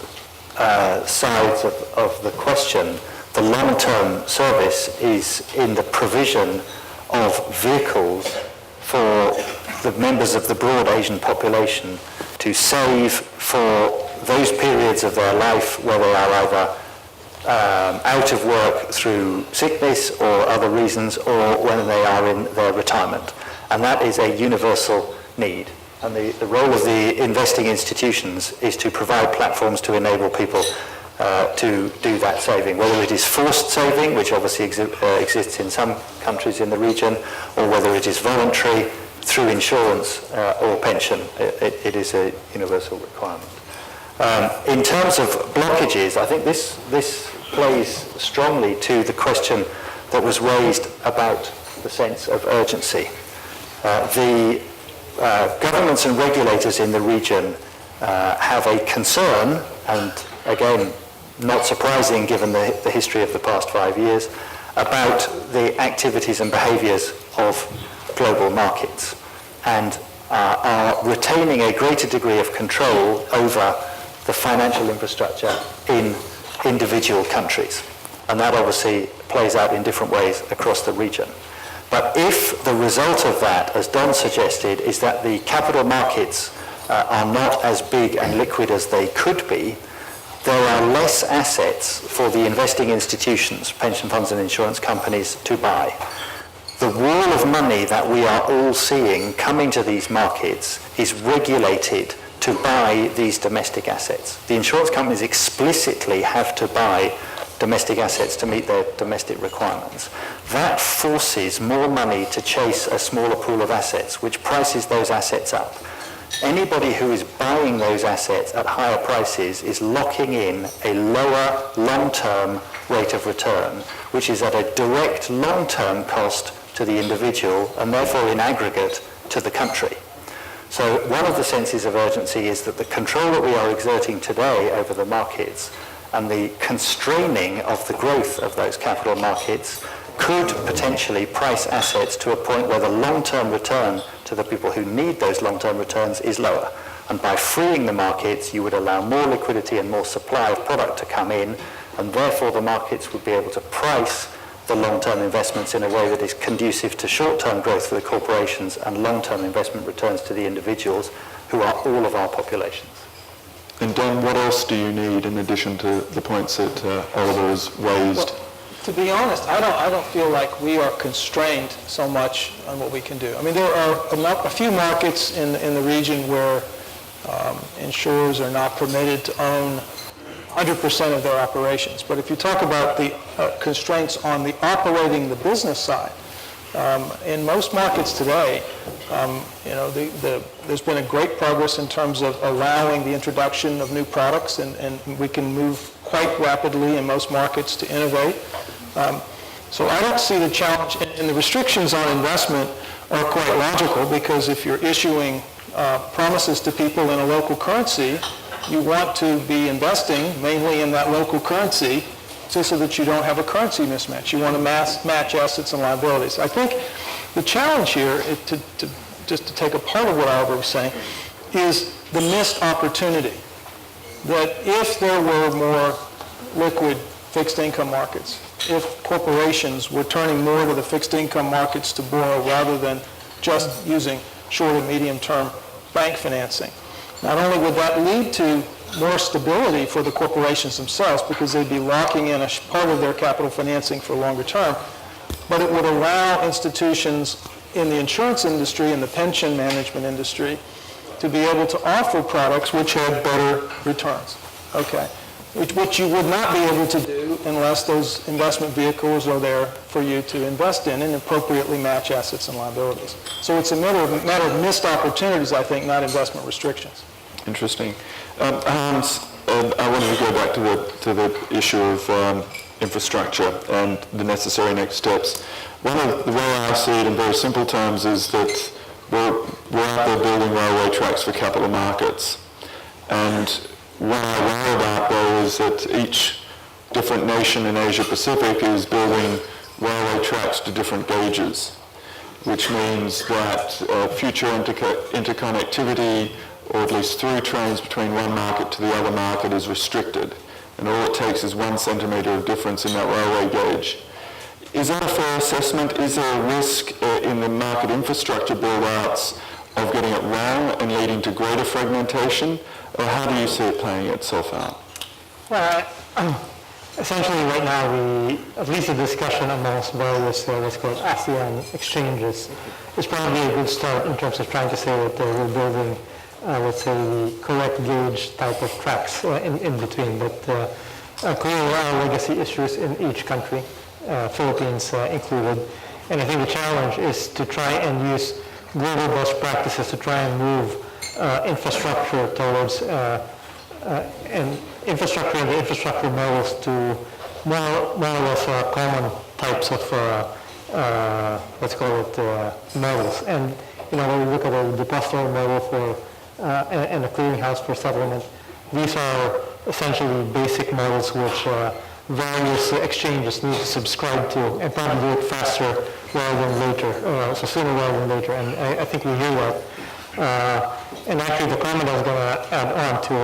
[SPEAKER 8] sides of the question. The long-term service is in the provision of vehicles for the members of the broad Asian population to save for those periods of their life where they are either out of work through sickness or other reasons, or when they are in their retirement. And that is a universal need. And the role of the investing institutions is to provide platforms to enable people to do that saving, whether it is forced saving, which obviously exists in some countries in the region, or whether it is voluntary through insurance or pension. It is a universal requirement. In terms of blockages, I think this plays strongly to the question that was raised about the sense of urgency. The governments and regulators in the region have a concern, and again, not surprising given the history of the past 5 years, about the activities and behaviours of global markets, and are retaining a greater degree of control over the financial infrastructure in individual countries. And that obviously plays out in different ways across the region. But if the result of that, as Don suggested, is that the capital markets are not as big and liquid as they could be, there are less assets for the investing institutions, pension funds and insurance companies, to buy. The wall of money that we are all seeing coming to these markets is regulated to buy these domestic assets. The insurance companies explicitly have to buy domestic assets to meet their domestic requirements. That forces more money to chase a smaller pool of assets, which prices those assets up. Anybody who is buying those assets at higher prices is locking in a lower long-term rate of return, which is at a direct long-term cost to the individual and therefore in aggregate to the country. So one of the senses of urgency is that the control that we are exerting today over the markets and the constraining of the growth of those capital markets could potentially price assets to a point where the long-term return to the people who need those long-term returns is lower. And by freeing the markets, you would allow more liquidity and more supply of product to come in, and therefore the markets would be able to price the long-term investments in a way that is conducive to short-term growth for the corporations and long-term investment returns to the individuals, who are all of our populations.
[SPEAKER 1] And Don, what else do you need in addition to the points that Oliver has raised?
[SPEAKER 5] To be honest, I don't feel like we are constrained so much on what we can do. I mean, there are a few markets in the region where insurers are not permitted to own 100% of their operations. But if you talk about the constraints on the operating the business side, in most markets today, there's been a great progress in terms of allowing the introduction of new products, and we can move quite rapidly in most markets to innovate. So I don't see the challenge, and the restrictions on investment are quite logical, because if you're issuing promises to people in a local currency, you want to be investing mainly in that local currency so that you don't have a currency mismatch. You want to match assets and liabilities. I think the challenge here, just to take a part of what Oliver was saying, is the missed opportunity. That if there were more liquid fixed income markets, if corporations were turning more to the fixed income markets to borrow rather than just using short and medium term bank financing, not only would that lead to more stability for the corporations themselves, because they'd be locking in a part of their capital financing for longer term, but it would allow institutions in the insurance industry and the pension management industry to be able to offer products which had better returns, okay? Which you would not be able to do unless those investment vehicles are there for you to invest in and appropriately match assets and liabilities. So it's a matter of missed opportunities, I think, not investment restrictions.
[SPEAKER 1] Interesting. Hans, I wanted to go back to the issue of infrastructure and the necessary next steps. One of the way I see it in very simple terms is that we're out there building railway tracks for capital markets. And what I worry about, though, is that each different nation in Asia Pacific is building railway tracks to different gauges, which means that future interconnectivity, or at least through trains between one market to the other market, is restricted. And all it takes is 1 centimetre of difference in that railway gauge. Is that a fair assessment? Is there a risk in the market infrastructure build-outs of getting it wrong and leading to greater fragmentation? Or how do you see it playing itself out?
[SPEAKER 7] Well, essentially right now, at least the discussion amongst various what's called ASEAN exchanges is probably a good start in terms of trying to say that we're building, let's say, the correct gauge type of tracks in between. But clearly there are legacy issues in each country, Philippines included. And I think the challenge is to try and use global best practices to try and move infrastructure towards and infrastructure and the infrastructure models to more or less common types of let's call it models. And when we look at a depository model for and a clearinghouse for settlement, these are essentially basic models which various exchanges need to subscribe to and probably do it faster rather than later, so sooner rather than later. And I think we hear that. And actually the comment I was going to add on to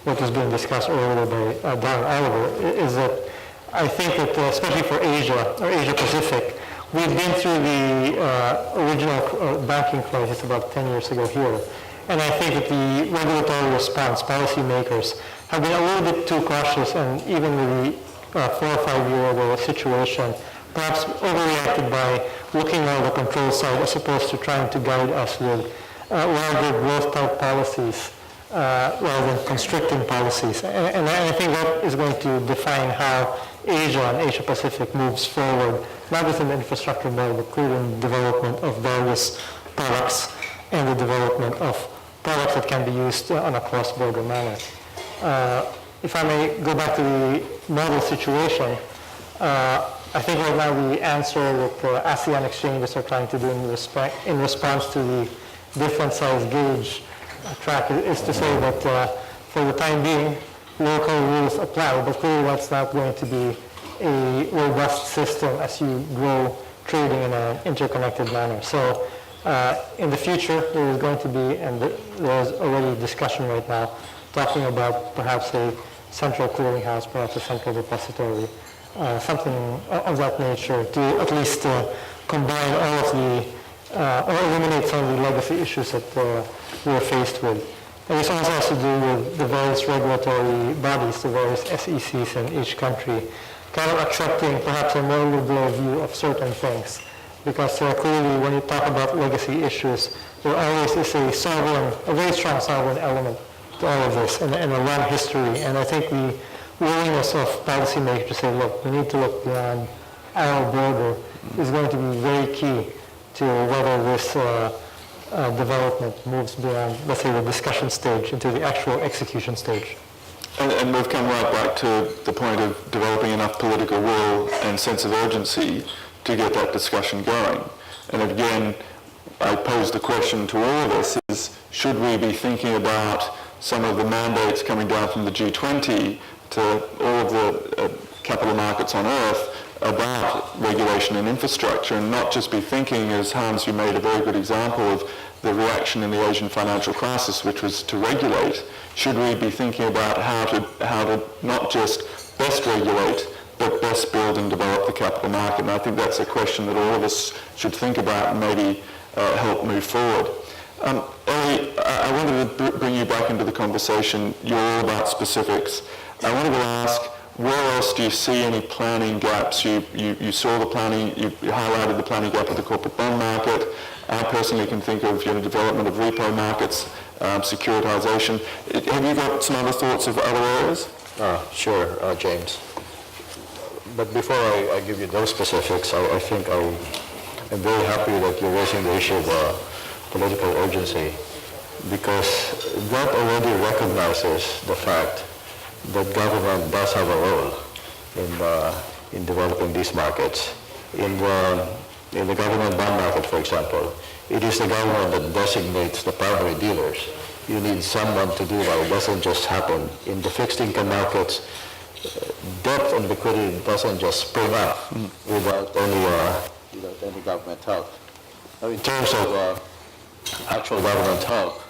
[SPEAKER 7] what was being discussed earlier by Don Oliver is that I think that especially for Asia or Asia Pacific, we've been through the original banking crisis about 10 years ago here. And I think that the regulatory response, policymakers, have been a little bit too cautious, and even with the 4 or 5 year old situation, perhaps overreacted by looking on the control side as opposed to trying to guide us with larger growth type policies rather than constricting policies. And I think that is going to define how Asia and Asia Pacific moves forward, not just in the infrastructure model, but clearly in the development of various products and the development of products that can be used on a cross-border manner. If I may go back to the model situation, I think right now the answer that ASEAN exchanges are trying to do in response to the different size gauge track is to say that for the time being, local rules apply, but clearly that's not going to be a robust system as you grow trading in an interconnected manner. So in the future, there is going to be, and there is already discussion right now, talking about perhaps a central clearinghouse, perhaps a central depository, something of that nature to at least combine all of the, or eliminate some of the legacy issues that we're faced with. And this also has to do with the various regulatory bodies, the various SECs in each country, kind of accepting perhaps a more liberal view of certain things. Because clearly when you talk about legacy issues, there always is a very strong sovereign element to all of this and a long history. And I think the willingness of policymakers to say, look, we need to look beyond our border is going to be very key to whether this development moves beyond, let's say, the discussion stage into the actual execution stage.
[SPEAKER 1] And we've come right back to the point of developing enough political will and sense of urgency to get that discussion going. And again, I pose the question to all of us is, should we be thinking about some of the mandates coming down from the G20 to all of the capital markets on earth about regulation and infrastructure, and not just be thinking, as Hans, you made a very good example of the reaction in the Asian financial crisis, which was to regulate. Should we be thinking about how to not just best regulate, but best build and develop the capital market? And I think that's a question that all of us should think about and maybe help move forward. Ellie, I wanted to bring you back into the conversation. You're all about specifics. I wanted to ask, where else do you see any planning gaps? You saw the planning, you highlighted the planning gap of the corporate bond market. I personally can think of development of repo markets, securitization. Have you got some other thoughts of other areas?
[SPEAKER 2] Sure, James. But before I give you those specifics, I think I'm very happy that you're raising the issue of political urgency, because that already recognizes the fact that government does have a role in developing these markets. In the government bond market, for example, it is the government that designates the primary dealers. You need someone to do that. It doesn't just happen. In the fixed income markets, depth and liquidity doesn't just spring up without any government help. Now, in terms of actual government help,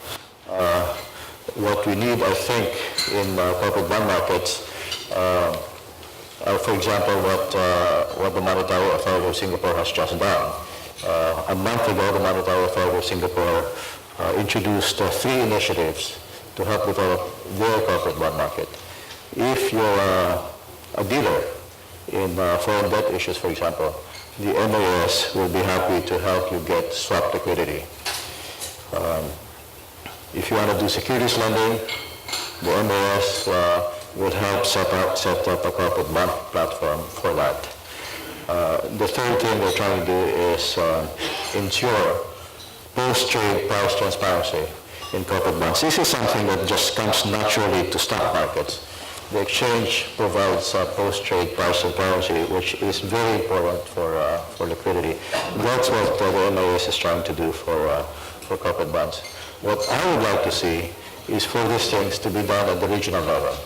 [SPEAKER 2] what we need, I think, in corporate bond markets, for example, what the Monetary Authority of Singapore has just done. A month ago, the Monetary Authority of Singapore introduced 3 initiatives to help develop their corporate bond market. If you're a dealer in foreign debt issues, for example, the MAS will be happy to help you get swap liquidity. If you want to do securities lending, the MAS will help set up a corporate bond platform for that. The third thing we're trying to do is ensure post-trade price transparency in corporate bonds. This is something that just comes naturally to stock markets. The exchange provides post-trade price transparency, which is very important for liquidity. That's what the MAS is trying to do for corporate bonds. What I would like to see is for these things to be done at the regional level.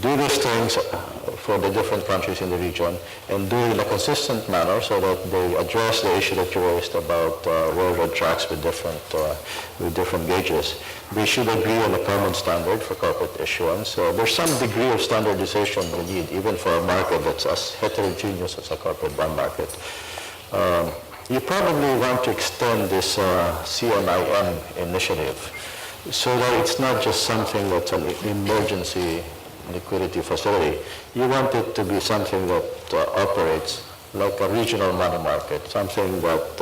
[SPEAKER 2] Do these things for the different countries in the region and do it in a consistent manner so that they address the issue that you raised about railroad tracks with different gauges. They should agree on a common standard for corporate issuance. There's some degree of standardization we need, even for a market that's as heterogeneous as a corporate bond market. You probably want to extend this CMIM initiative so that it's not just something that's an emergency liquidity facility. You want it to be something that operates like a regional money market, something that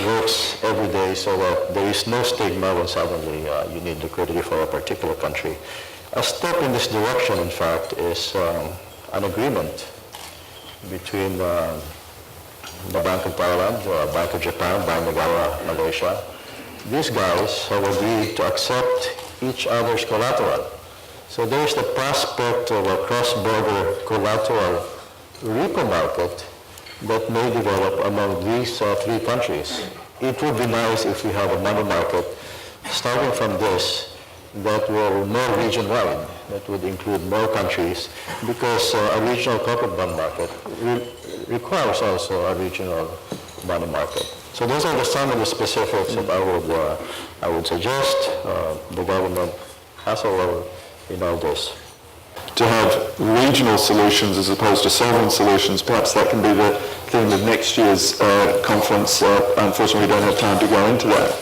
[SPEAKER 2] works every day so that there is no stigma when suddenly you need liquidity for a particular country. A step in this direction, in fact, is an agreement between the Bank of Thailand, the Bank of Japan, Bank Negara, Malaysia. These guys have agreed to accept each other's collateral. So there's the prospect of a cross-border collateral repo market that may develop among these 3 countries. It would be nice if we have a money market starting from this that were more region-wide, that would include more countries, because a regional corporate bond market requires also a regional money market. So those are some of the specifics that I would suggest. The government has a role in all this.
[SPEAKER 1] To have regional solutions as opposed to sovereign solutions, perhaps that can be the theme of next year's conference. Unfortunately, we don't have time to go into that.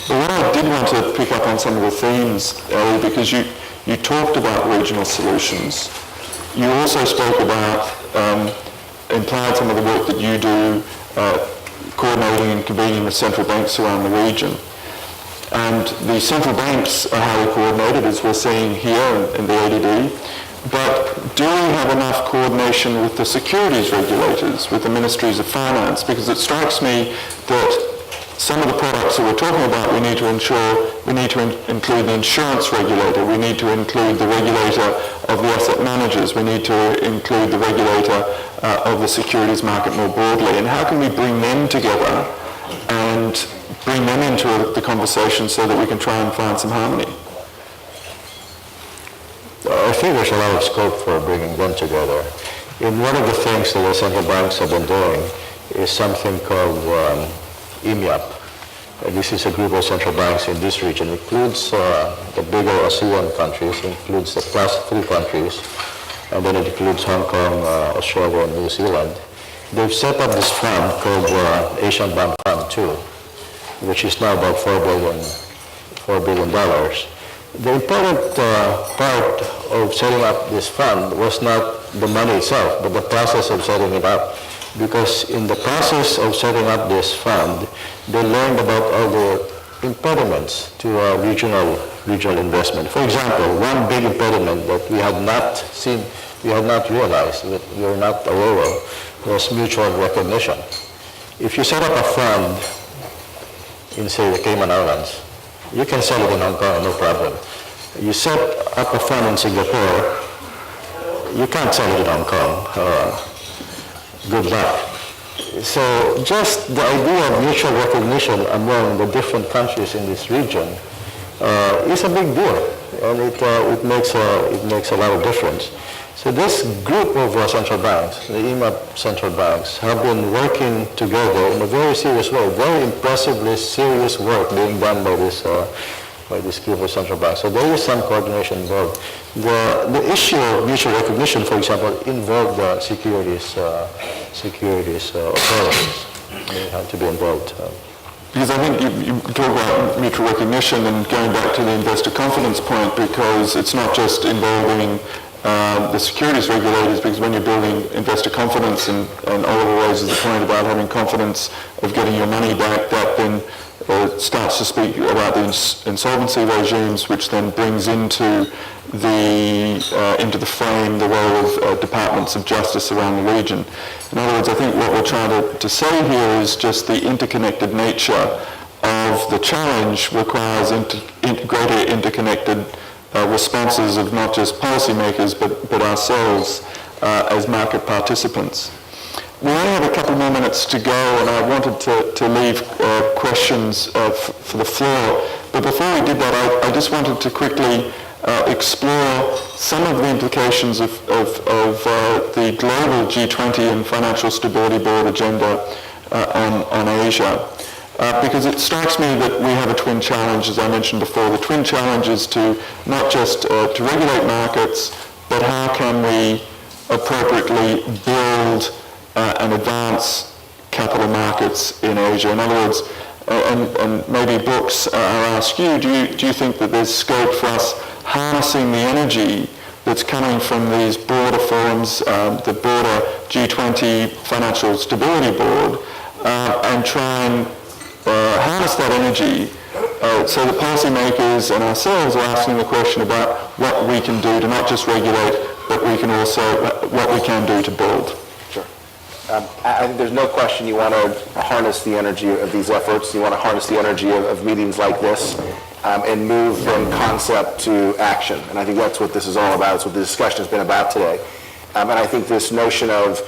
[SPEAKER 1] But what I did want to pick up on some of the themes, Ellie, because you talked about regional solutions. You also spoke about, implied some of the work that you do, coordinating and convening with central banks around the region. And the central banks are highly coordinated, as we're seeing here in the ADD, but do we have enough coordination with the securities regulators, with the ministries of finance? Because it strikes me that some of the products that we're talking about, we need to include the insurance regulator, we need to include the regulator of the asset managers, we need to include the regulator of the securities market more broadly. And how can we bring them together and bring them into the conversation so that we can try and find some harmony?
[SPEAKER 2] I think there's a lot of scope for bringing them together. And one of the things that the central banks have been doing is something called EMIAP. This is a group of central banks in this region. It includes the bigger ASEAN countries, includes the plus 3 countries, and then it includes Hong Kong, Australia, and New Zealand. They've set up this fund called Asian Bond Fund 2, which is now about $4 billion. The important part of setting up this fund was not the money itself, but the process of setting it up. Because in the process of setting up this fund, they learned about all the impediments to regional investment. For example, one big impediment that we have not seen, we have not realized, that we are not aware of, was mutual recognition. If you set up a fund in, say, the Cayman Islands, you can sell it in Hong Kong, no problem. You set up a fund in Singapore, you can't sell it in Hong Kong. Good luck. So just the idea of mutual recognition among the different countries in this region is a big deal, and it makes a lot of difference. So this group of central banks, the EMAP central banks, have been working together in a very serious way, very impressively serious work being done by this group of central banks. So there is some coordination involved. The issue of mutual recognition, for example, involved the securities authorities. They have to be involved.
[SPEAKER 1] Because I think you talk about mutual recognition and going back to the investor confidence point, because it's not just involving the securities regulators, because when you're building investor confidence, and Oliver raises the point about having confidence of getting your money back, that then starts to speak about the insolvency regimes, which then brings into the frame the role of departments of justice around the region. In other words, I think what we're trying to say here is just the interconnected nature of the challenge requires greater interconnected responses of not just policymakers but ourselves as market participants. We only have a couple more minutes to go, and I wanted to leave questions for the floor. But before we did that, I just wanted to quickly explore some of the implications of the global G20 and Financial Stability Board agenda on Asia. Because it strikes me that we have a twin challenge, as I mentioned before. The twin challenge is to not just to regulate markets, but how can we appropriately build and advance capital markets in Asia. In other words, and maybe Brooks, I'll ask you, do you think that there's scope for us harnessing the energy that's coming from these broader forums, the broader G20 Financial Stability Board, and try and harness that energy so the policymakers and ourselves are asking the question about what we can do to not just regulate, but we can also, what we can do to build.
[SPEAKER 4] I think there's no question you want to harness the energy of these efforts. You want to harness the energy of meetings like this and move from concept to action. And I think that's what this is all about. It's what the discussion has been about today. And I think this notion of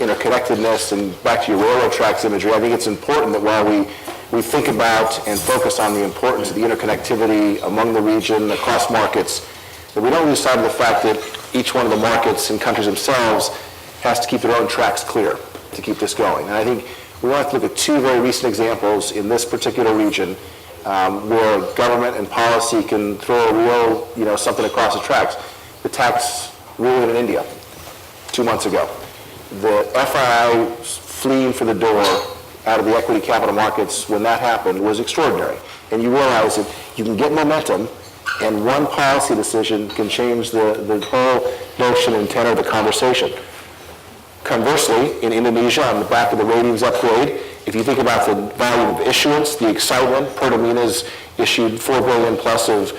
[SPEAKER 4] interconnectedness, and back to your railroad tracks imagery, I think it's important that while we think about and focus on the importance of the interconnectivity among the region, across markets, that we don't lose sight of the fact that each one of the markets and countries themselves has to keep their own tracks clear to keep this going. And I think we want to look at two very recent examples in this particular region where government and policy can throw a real, something across the tracks. The tax ruling in India 2 months ago. The FII fleeing for the door out of the equity capital markets when that happened was extraordinary. And you realize that you can get momentum, and one policy decision can change the whole notion and tenor of the conversation. Conversely, in Indonesia, on the back of the ratings upgrade, if you think about the value of issuance, the excitement, Pertamina's issued $4 billion plus of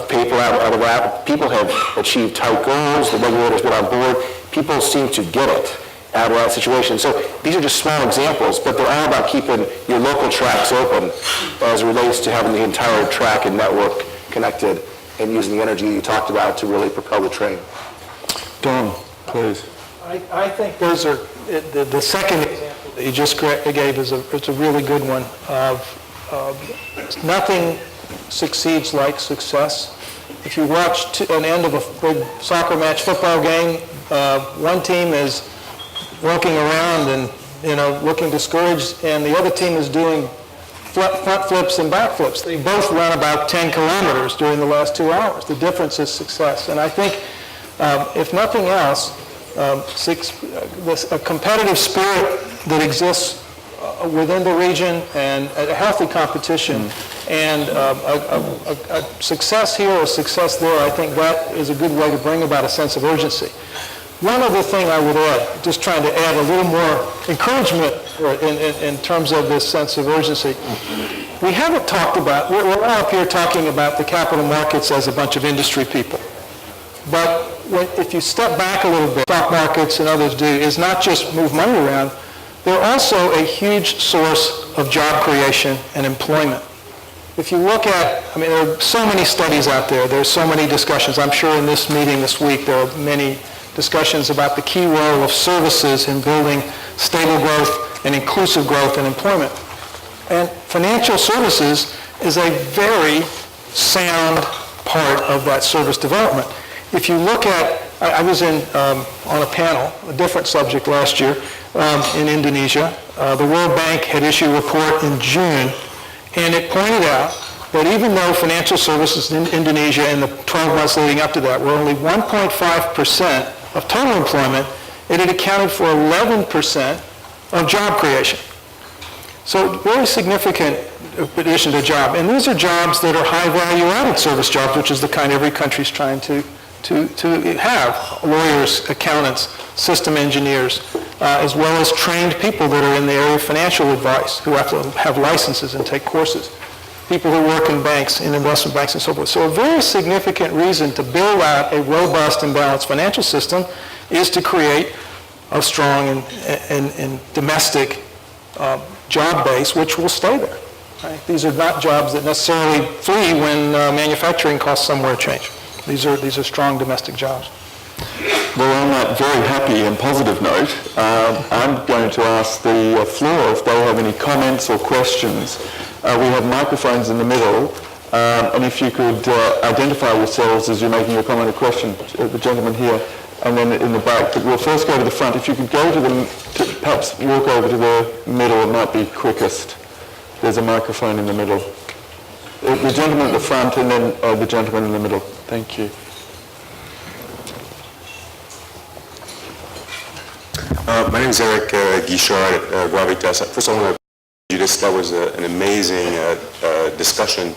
[SPEAKER 4] paper out of that. People have achieved tight goals. The regulators been on board. People seem to get it out of that situation. So these are just small examples, but they're all about keeping your local tracks open as it relates to having the entire track and network connected and using the energy you talked about to really propel the train.
[SPEAKER 1] Don, please.
[SPEAKER 5] I think those are, the second example that you just gave is it's a really good one. Nothing succeeds like success. If you watch an end of a big soccer match, football game, one team is walking around and looking discouraged, and the other team is doing front flips and back flips. They both run about 10 kilometers during the last 2 hours. The difference is success. And I think, if nothing else, a competitive spirit that exists within the region and a healthy competition and a success here or success there, I think that is a good way to bring about a sense of urgency. One other thing I would add, just trying to add a little more encouragement in terms of this sense of urgency. We haven't talked about, we're all up here talking about the capital markets as a bunch of industry people. But if you step back a little bit, stock markets and others do, is not just move money around, they're also a huge source of job creation and employment. If you look at, there are so many studies out there, there's so many discussions. I'm sure in this meeting this week there are many discussions about the key role of services in building stable growth and inclusive growth and employment. And financial services is a very sound part of that service development. If you look at, I was on a panel, a different subject last year in Indonesia. The World Bank had issued a report in June, and it pointed out that even though financial services in Indonesia in the 12 months leading up to that were only 1.5% of total employment, it had accounted for 11% of job creation. So very significant addition to job. And these are jobs that are high value added service jobs, which is the kind every country's trying to have. Lawyers, accountants, system engineers, as well as trained people that are in the area of financial advice who have to have licenses and take courses. People who work in banks, in investment banks and so forth. So a very significant reason to build out a robust and balanced financial system is to create a strong and domestic job base which will stay there. Right? These are not jobs that necessarily flee when manufacturing costs somewhere change. These are strong domestic jobs.
[SPEAKER 1] Well, on that very happy and positive note, I'm going to ask the floor if they have any comments or questions. We have microphones in the middle, and if you could identify yourselves as you're making your comment or question, the gentleman here, and then in the back. But we'll first go to the front. If you could go perhaps walk over to the middle, it might be quickest. There's a microphone in the middle. The gentleman at the front, and then the gentleman in the middle. Thank you.
[SPEAKER 9] My name is Eric Guichard at Gravitas. First, I want to you this. That was an amazing discussion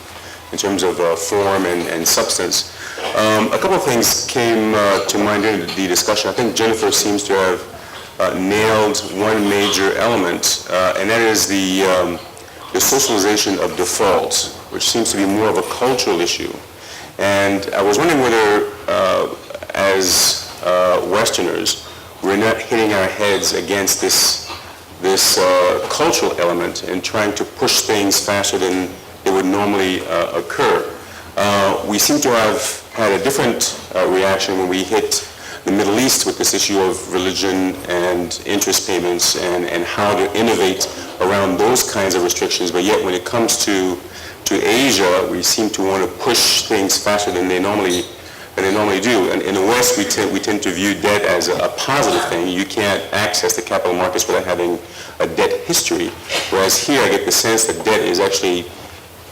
[SPEAKER 9] in terms of form and substance. A couple of things came to mind during the discussion. I think Jennifer seems to have nailed one major element, and that is the socialization of default, which seems to be more of a cultural issue. And I was wondering whether, as Westerners, we're not hitting our heads against this cultural element and trying to push things faster than they would normally occur. We seem to have had a different reaction when we hit the Middle East with this issue of religion and interest payments and how to innovate around those kinds of restrictions. But yet when it comes to Asia, we seem to want to push things faster than they normally do. And in the West, we tend to view debt as a positive thing. You can't access the capital markets without having a debt history. Whereas here, I get the sense that debt is actually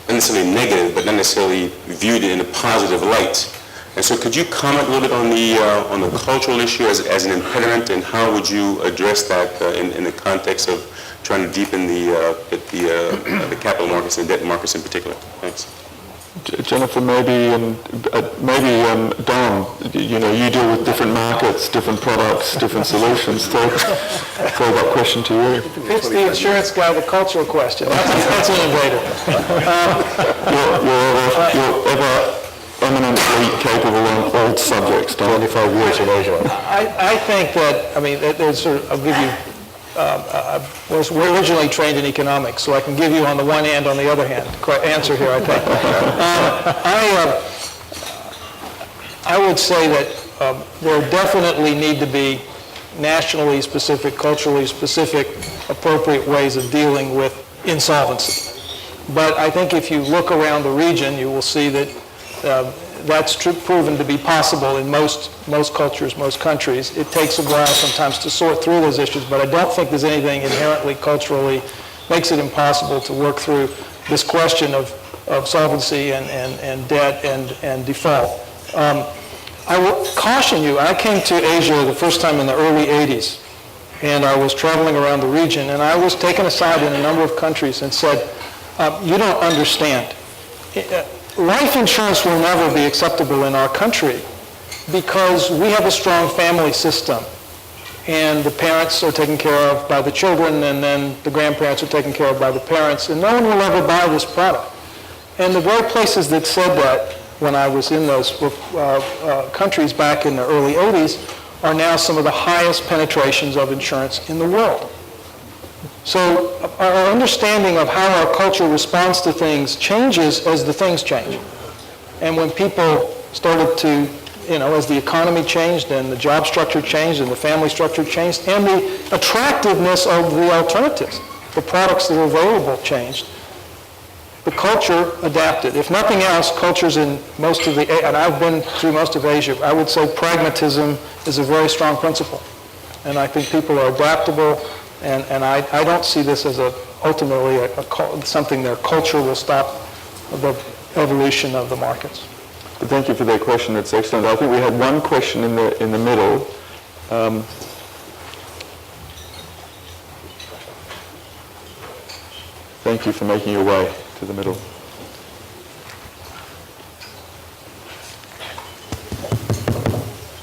[SPEAKER 9] not necessarily negative, but not necessarily viewed in a positive light. And so could you comment a little bit on the cultural issue as an impediment, and how would you address that in the context of trying to deepen the capital markets and debt markets in particular? Thanks.
[SPEAKER 1] Jennifer, maybe Don, you deal with different markets, different products, different solutions. So throw that question to you.
[SPEAKER 5] Pitch the insurance guy the cultural question. That's an innovator.
[SPEAKER 1] You're ever eminently capable on all subjects, Don.
[SPEAKER 2] 25 years in Asia.
[SPEAKER 5] I think that, there's sort of, I'll give you, I was originally trained in economics, so I can give you on the one hand, on the other hand, answer here, I think. I would say that there definitely need to be nationally specific, culturally specific, appropriate ways of dealing with insolvency. But I think if you look around the region, you will see that that's proven to be possible in most cultures, most countries. It takes a while sometimes to sort through those issues, but I don't think there's anything inherently culturally makes it impossible to work through this question of solvency and debt and default. I will caution you, I came to Asia the first time in the early 80s, and I was traveling around the region, and I was taken aside in a number of countries and said, you don't understand. Life insurance will never be acceptable in our country because we have a strong family system, and the parents are taken care of by the children, and then the grandparents are taken care of by the parents, and no one will ever buy this product. And the very places that said that when I was in those countries back in the early 80s are now some of the highest penetrations of insurance in the world. So our understanding of how our culture responds to things changes as the things change. And when people started to, as the economy changed and the job structure changed and the family structure changed and the attractiveness of the alternatives, the products that are available changed, the culture adapted. If nothing else, cultures in most of the, and I've been through most of Asia, I would say pragmatism is a very strong principle. And I think people are adaptable. And I don't see this as ultimately something their culture will stop the evolution of the markets.
[SPEAKER 1] Thank you for that question. That's excellent. I think we had one question in the middle. Thank you for making your way to the middle.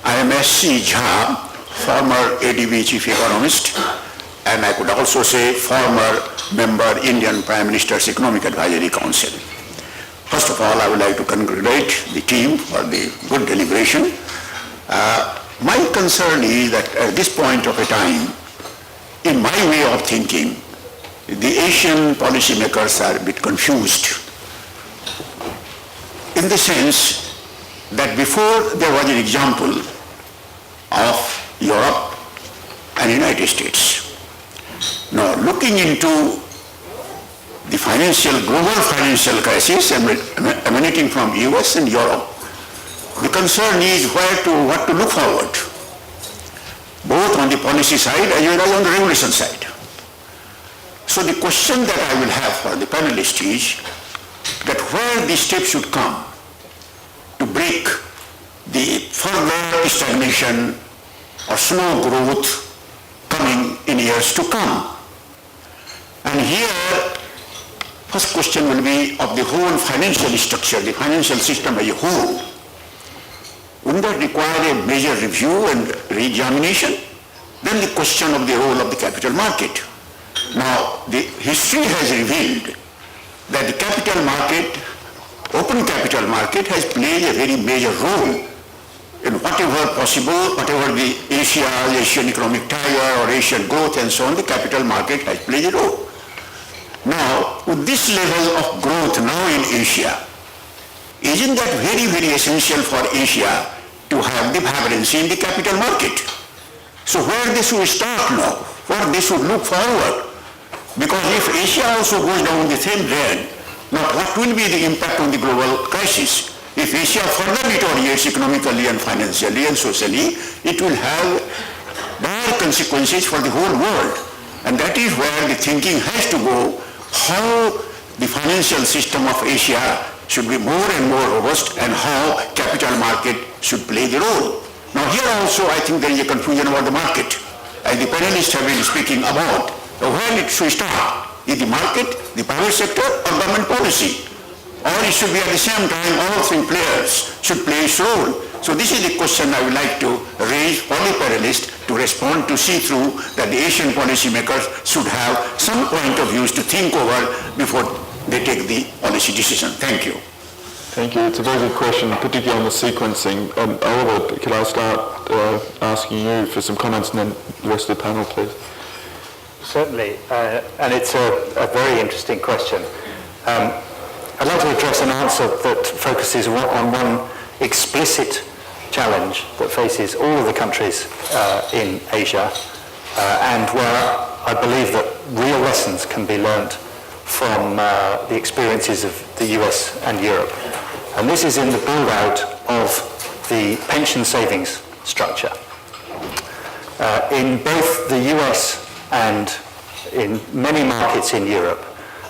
[SPEAKER 10] I am S.C. Jha, former ADB chief economist, and I could also say former member Indian Prime Minister's Economic Advisory Council. First of all, I would like to congratulate the team for the good deliberation. My concern is that at this point of a time, in my way of thinking, the Asian policymakers are a bit confused in the sense that before there was an example of Europe and United States. Now, looking into the global financial crisis emanating from US and Europe, the concern is what to look forward, both on the policy side as well as on the regulation side. So the question that I will have for the panelists is that where the steps should come to break the further stagnation or slow growth coming in years to come. And here, first question will be of the whole financial structure, the financial system as a whole. Wouldn't that require a major review and re-examination? Then the question of the role of the capital market. Now, the history has revealed that the capital market, open capital market, has played a very major role in whatever possible, whatever the Asian economic tiger or Asian growth and so on, the capital market has played a role. Now, with this level of growth now in Asia, isn't that very, very essential for Asia to have the vibrancy in the capital market? So where they should start now, where they should look forward? Because if Asia also goes down the same drain, now what will be the impact on the global crisis? If Asia further deteriorates economically and financially and socially, it will have dire consequences for the whole world. And that is where the thinking has to go, how the financial system of Asia should be more and more robust and how capital market should play the role. Now here also I think there is a confusion about the market. As the panelists have been speaking about, where it should start, is the market, the private sector or government policy? or it should be at the same time all three players should play its role. So this is the question I would like to raise for the panelists to respond, to see through that the Asian policymakers should have some point of views to think over before they take the policy decision. Thank you.
[SPEAKER 1] Thank you. It's a very good question, particularly on the sequencing. Oliver, could I start asking you for some comments and then the rest of the panel, please?
[SPEAKER 8] Certainly, and it's a very interesting question. I'd like to address an answer that focuses on one explicit challenge that faces all of the countries in Asia, and where I believe that real lessons can be learnt from the experiences of the US and Europe. And this is in the build-out of the pension savings structure. In both the US and in many markets in Europe,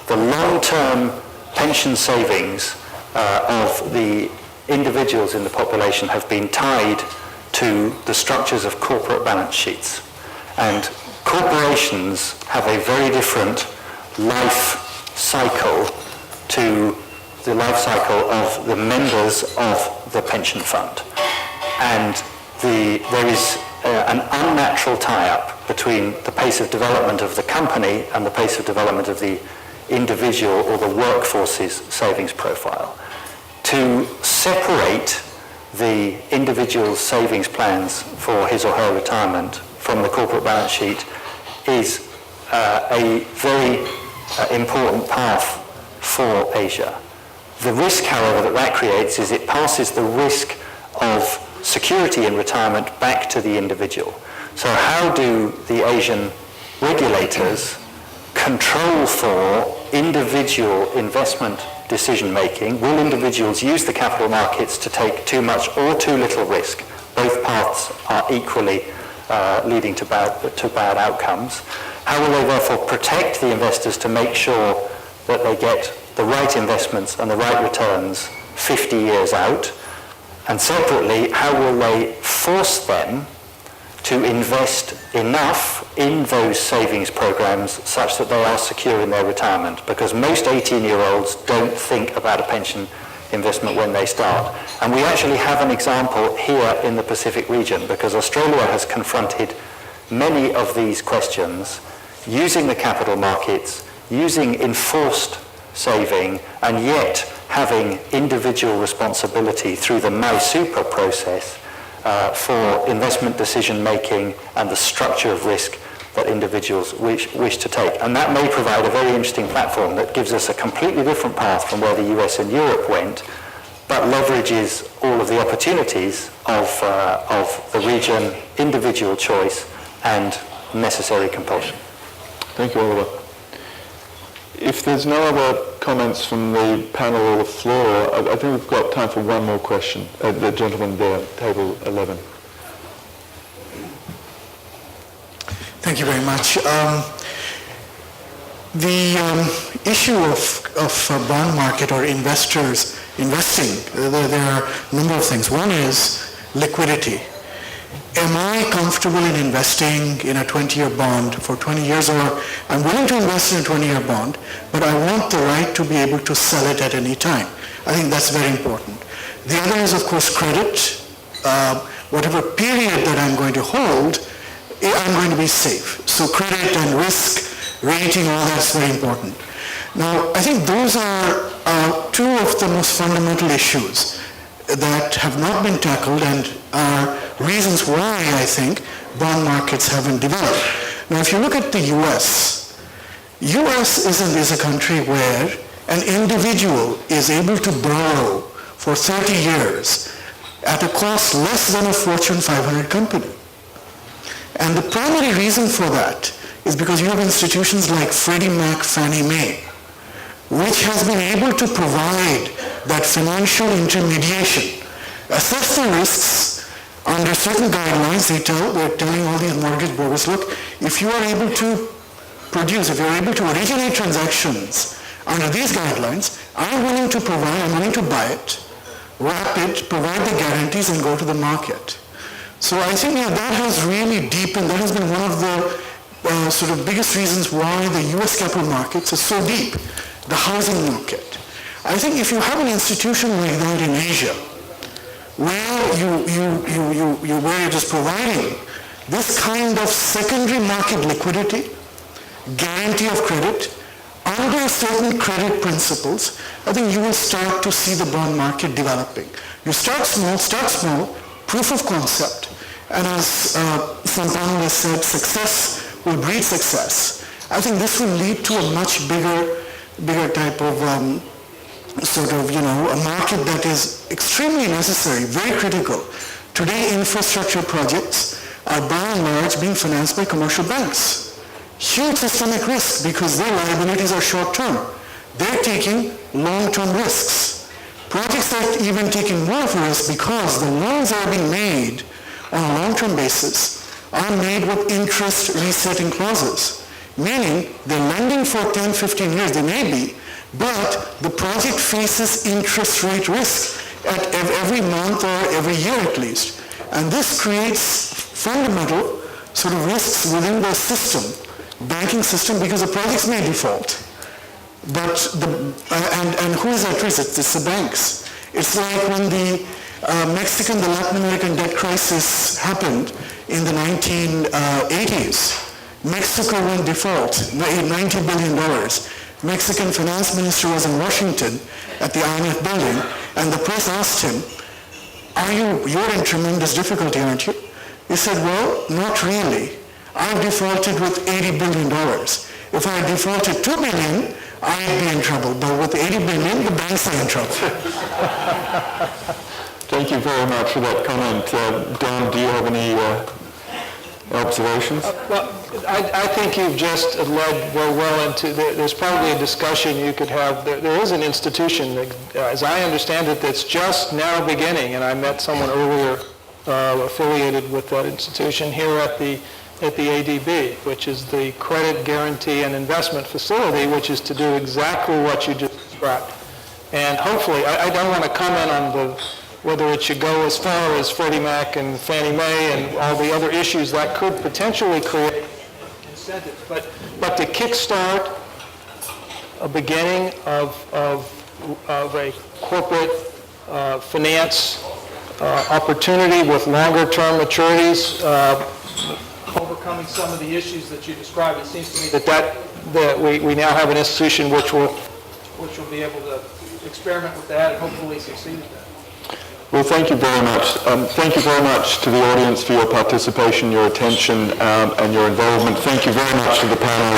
[SPEAKER 8] the long-term pension savings of the individuals in the population have been tied to the structures of corporate balance sheets. And corporations have a very different life cycle to the life cycle of the members of the pension fund. And there is an unnatural tie-up between the pace of development of the company and the pace of development of the individual or the workforce's savings profile. To separate the individual's savings plans for his or her retirement from the corporate balance sheet is a very important path for Asia. The risk, however, that creates is it passes the risk of security in retirement back to the individual. So how do the Asian regulators control for individual investment decision-making? Will individuals use the capital markets to take too much or too little risk? Both paths are equally leading to bad outcomes. How will they therefore protect the investors to make sure that they get the right investments and the right returns 50 years out? And separately, how will they force them to invest enough in those savings programs such that they are secure in their retirement? Because most 18-year-olds don't think about a pension investment when they start. And we actually have an example here in the Pacific region, because Australia has confronted many of these questions using the capital markets, using enforced saving, and yet having individual responsibility through the MySuper process for investment decision making and the structure of risk that individuals wish to take. And that may provide a very interesting platform that gives us a completely different path from where the US and Europe went, but leverages all of the opportunities of the region, individual choice, and necessary compulsion.
[SPEAKER 1] Thank you, Oliver. If there's no other comments from the panel or the floor, I think we've got time for one more question. The gentleman there, table 11.
[SPEAKER 11] Thank you very much. The issue of bond market or investors investing, there are a number of things. One is liquidity. Am I comfortable in investing in a 20-year bond for 20 years, or I'm willing to invest in a 20-year bond, but I want the right to be able to sell it at any time? I think that's very important. The other is, of course, credit. Whatever period that I'm going to hold, I'm going to be safe. So credit and risk rating, all that's very important. Now, I think those are two of the most fundamental issues that have not been tackled and are reasons why I think bond markets haven't developed. Now, if you look at the US is a country where an individual is able to borrow for 30 years at a cost less than a Fortune 500 company. And the primary reason for that is because you have institutions like Freddie Mac, Fannie Mae, which has been able to provide that financial intermediation, assess the risks under certain guidelines. They're telling all these mortgage brokers, look, if you are able to produce, if you're able to originate transactions under these guidelines, I'm willing to provide, I'm willing to buy it, wrap it, provide the guarantees, and go to the market. So I think that has really deepened, that has been one of the sort of biggest reasons why the US capital markets are so deep. The housing market. I think if you have an institution like that in Asia, where where you're just providing this kind of secondary market liquidity, guarantee of credit, under certain credit principles, I think you will start to see the bond market developing. You start small, proof of concept, and as some panelists said, success will breed success. I think this will lead to a much bigger type of a market that is extremely necessary, very critical. Today, infrastructure projects are by and large being financed by commercial banks. Huge systemic risk because their liabilities are short-term. They're taking long-term risks. Projects are even taking more of a risk because the loans are being made on a long-term basis are made with interest resetting clauses, meaning they're lending for 10, 15 years, they may be, but the project faces interest rate risk at every month or every year at least. And this creates fundamental sort of risks within the system, banking system, because the projects may default. But and who is at risk? It's the banks. It's like when the the Latin American debt crisis happened in the 1980s. Mexico went default, $90 billion. Mexican finance minister was in Washington at the IMF building, and the press asked him, you're in tremendous difficulty, aren't you? He said, well, not really. I've defaulted with $80 billion. If I defaulted $2 billion, I'd be in trouble. But with $80 billion, the banks are in trouble.
[SPEAKER 1] Thank you very much for that comment. Don, do you have any observations?
[SPEAKER 5] Well, I think you've just led well into, there's probably a discussion you could have. There is an institution, as I understand it, that's just now beginning, and I met someone earlier affiliated with that institution here at the ADB, which is the Credit Guarantee and Investment Facility, which is to do exactly what you just described. And hopefully, I don't want to comment on whether it should go as far as Freddie Mac and Fannie Mae and all the other issues that could potentially create incentives. But to kickstart a beginning of a corporate finance opportunity with longer-term maturities, overcoming some of the issues that you described, it seems to me that we now have an institution which will be able to experiment with that and hopefully succeed at that.
[SPEAKER 1] Well, thank you very much. Thank you very much to the audience for your participation, your attention, and your involvement. Thank you very much to the panel.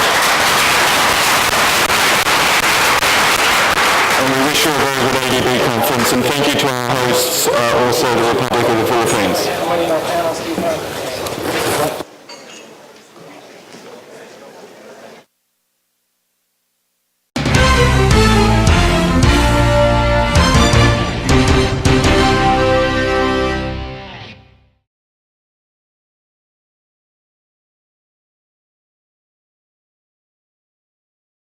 [SPEAKER 1] And we wish you a very good ADB conference, and thank you to our hosts, also the Republic of the Philippines.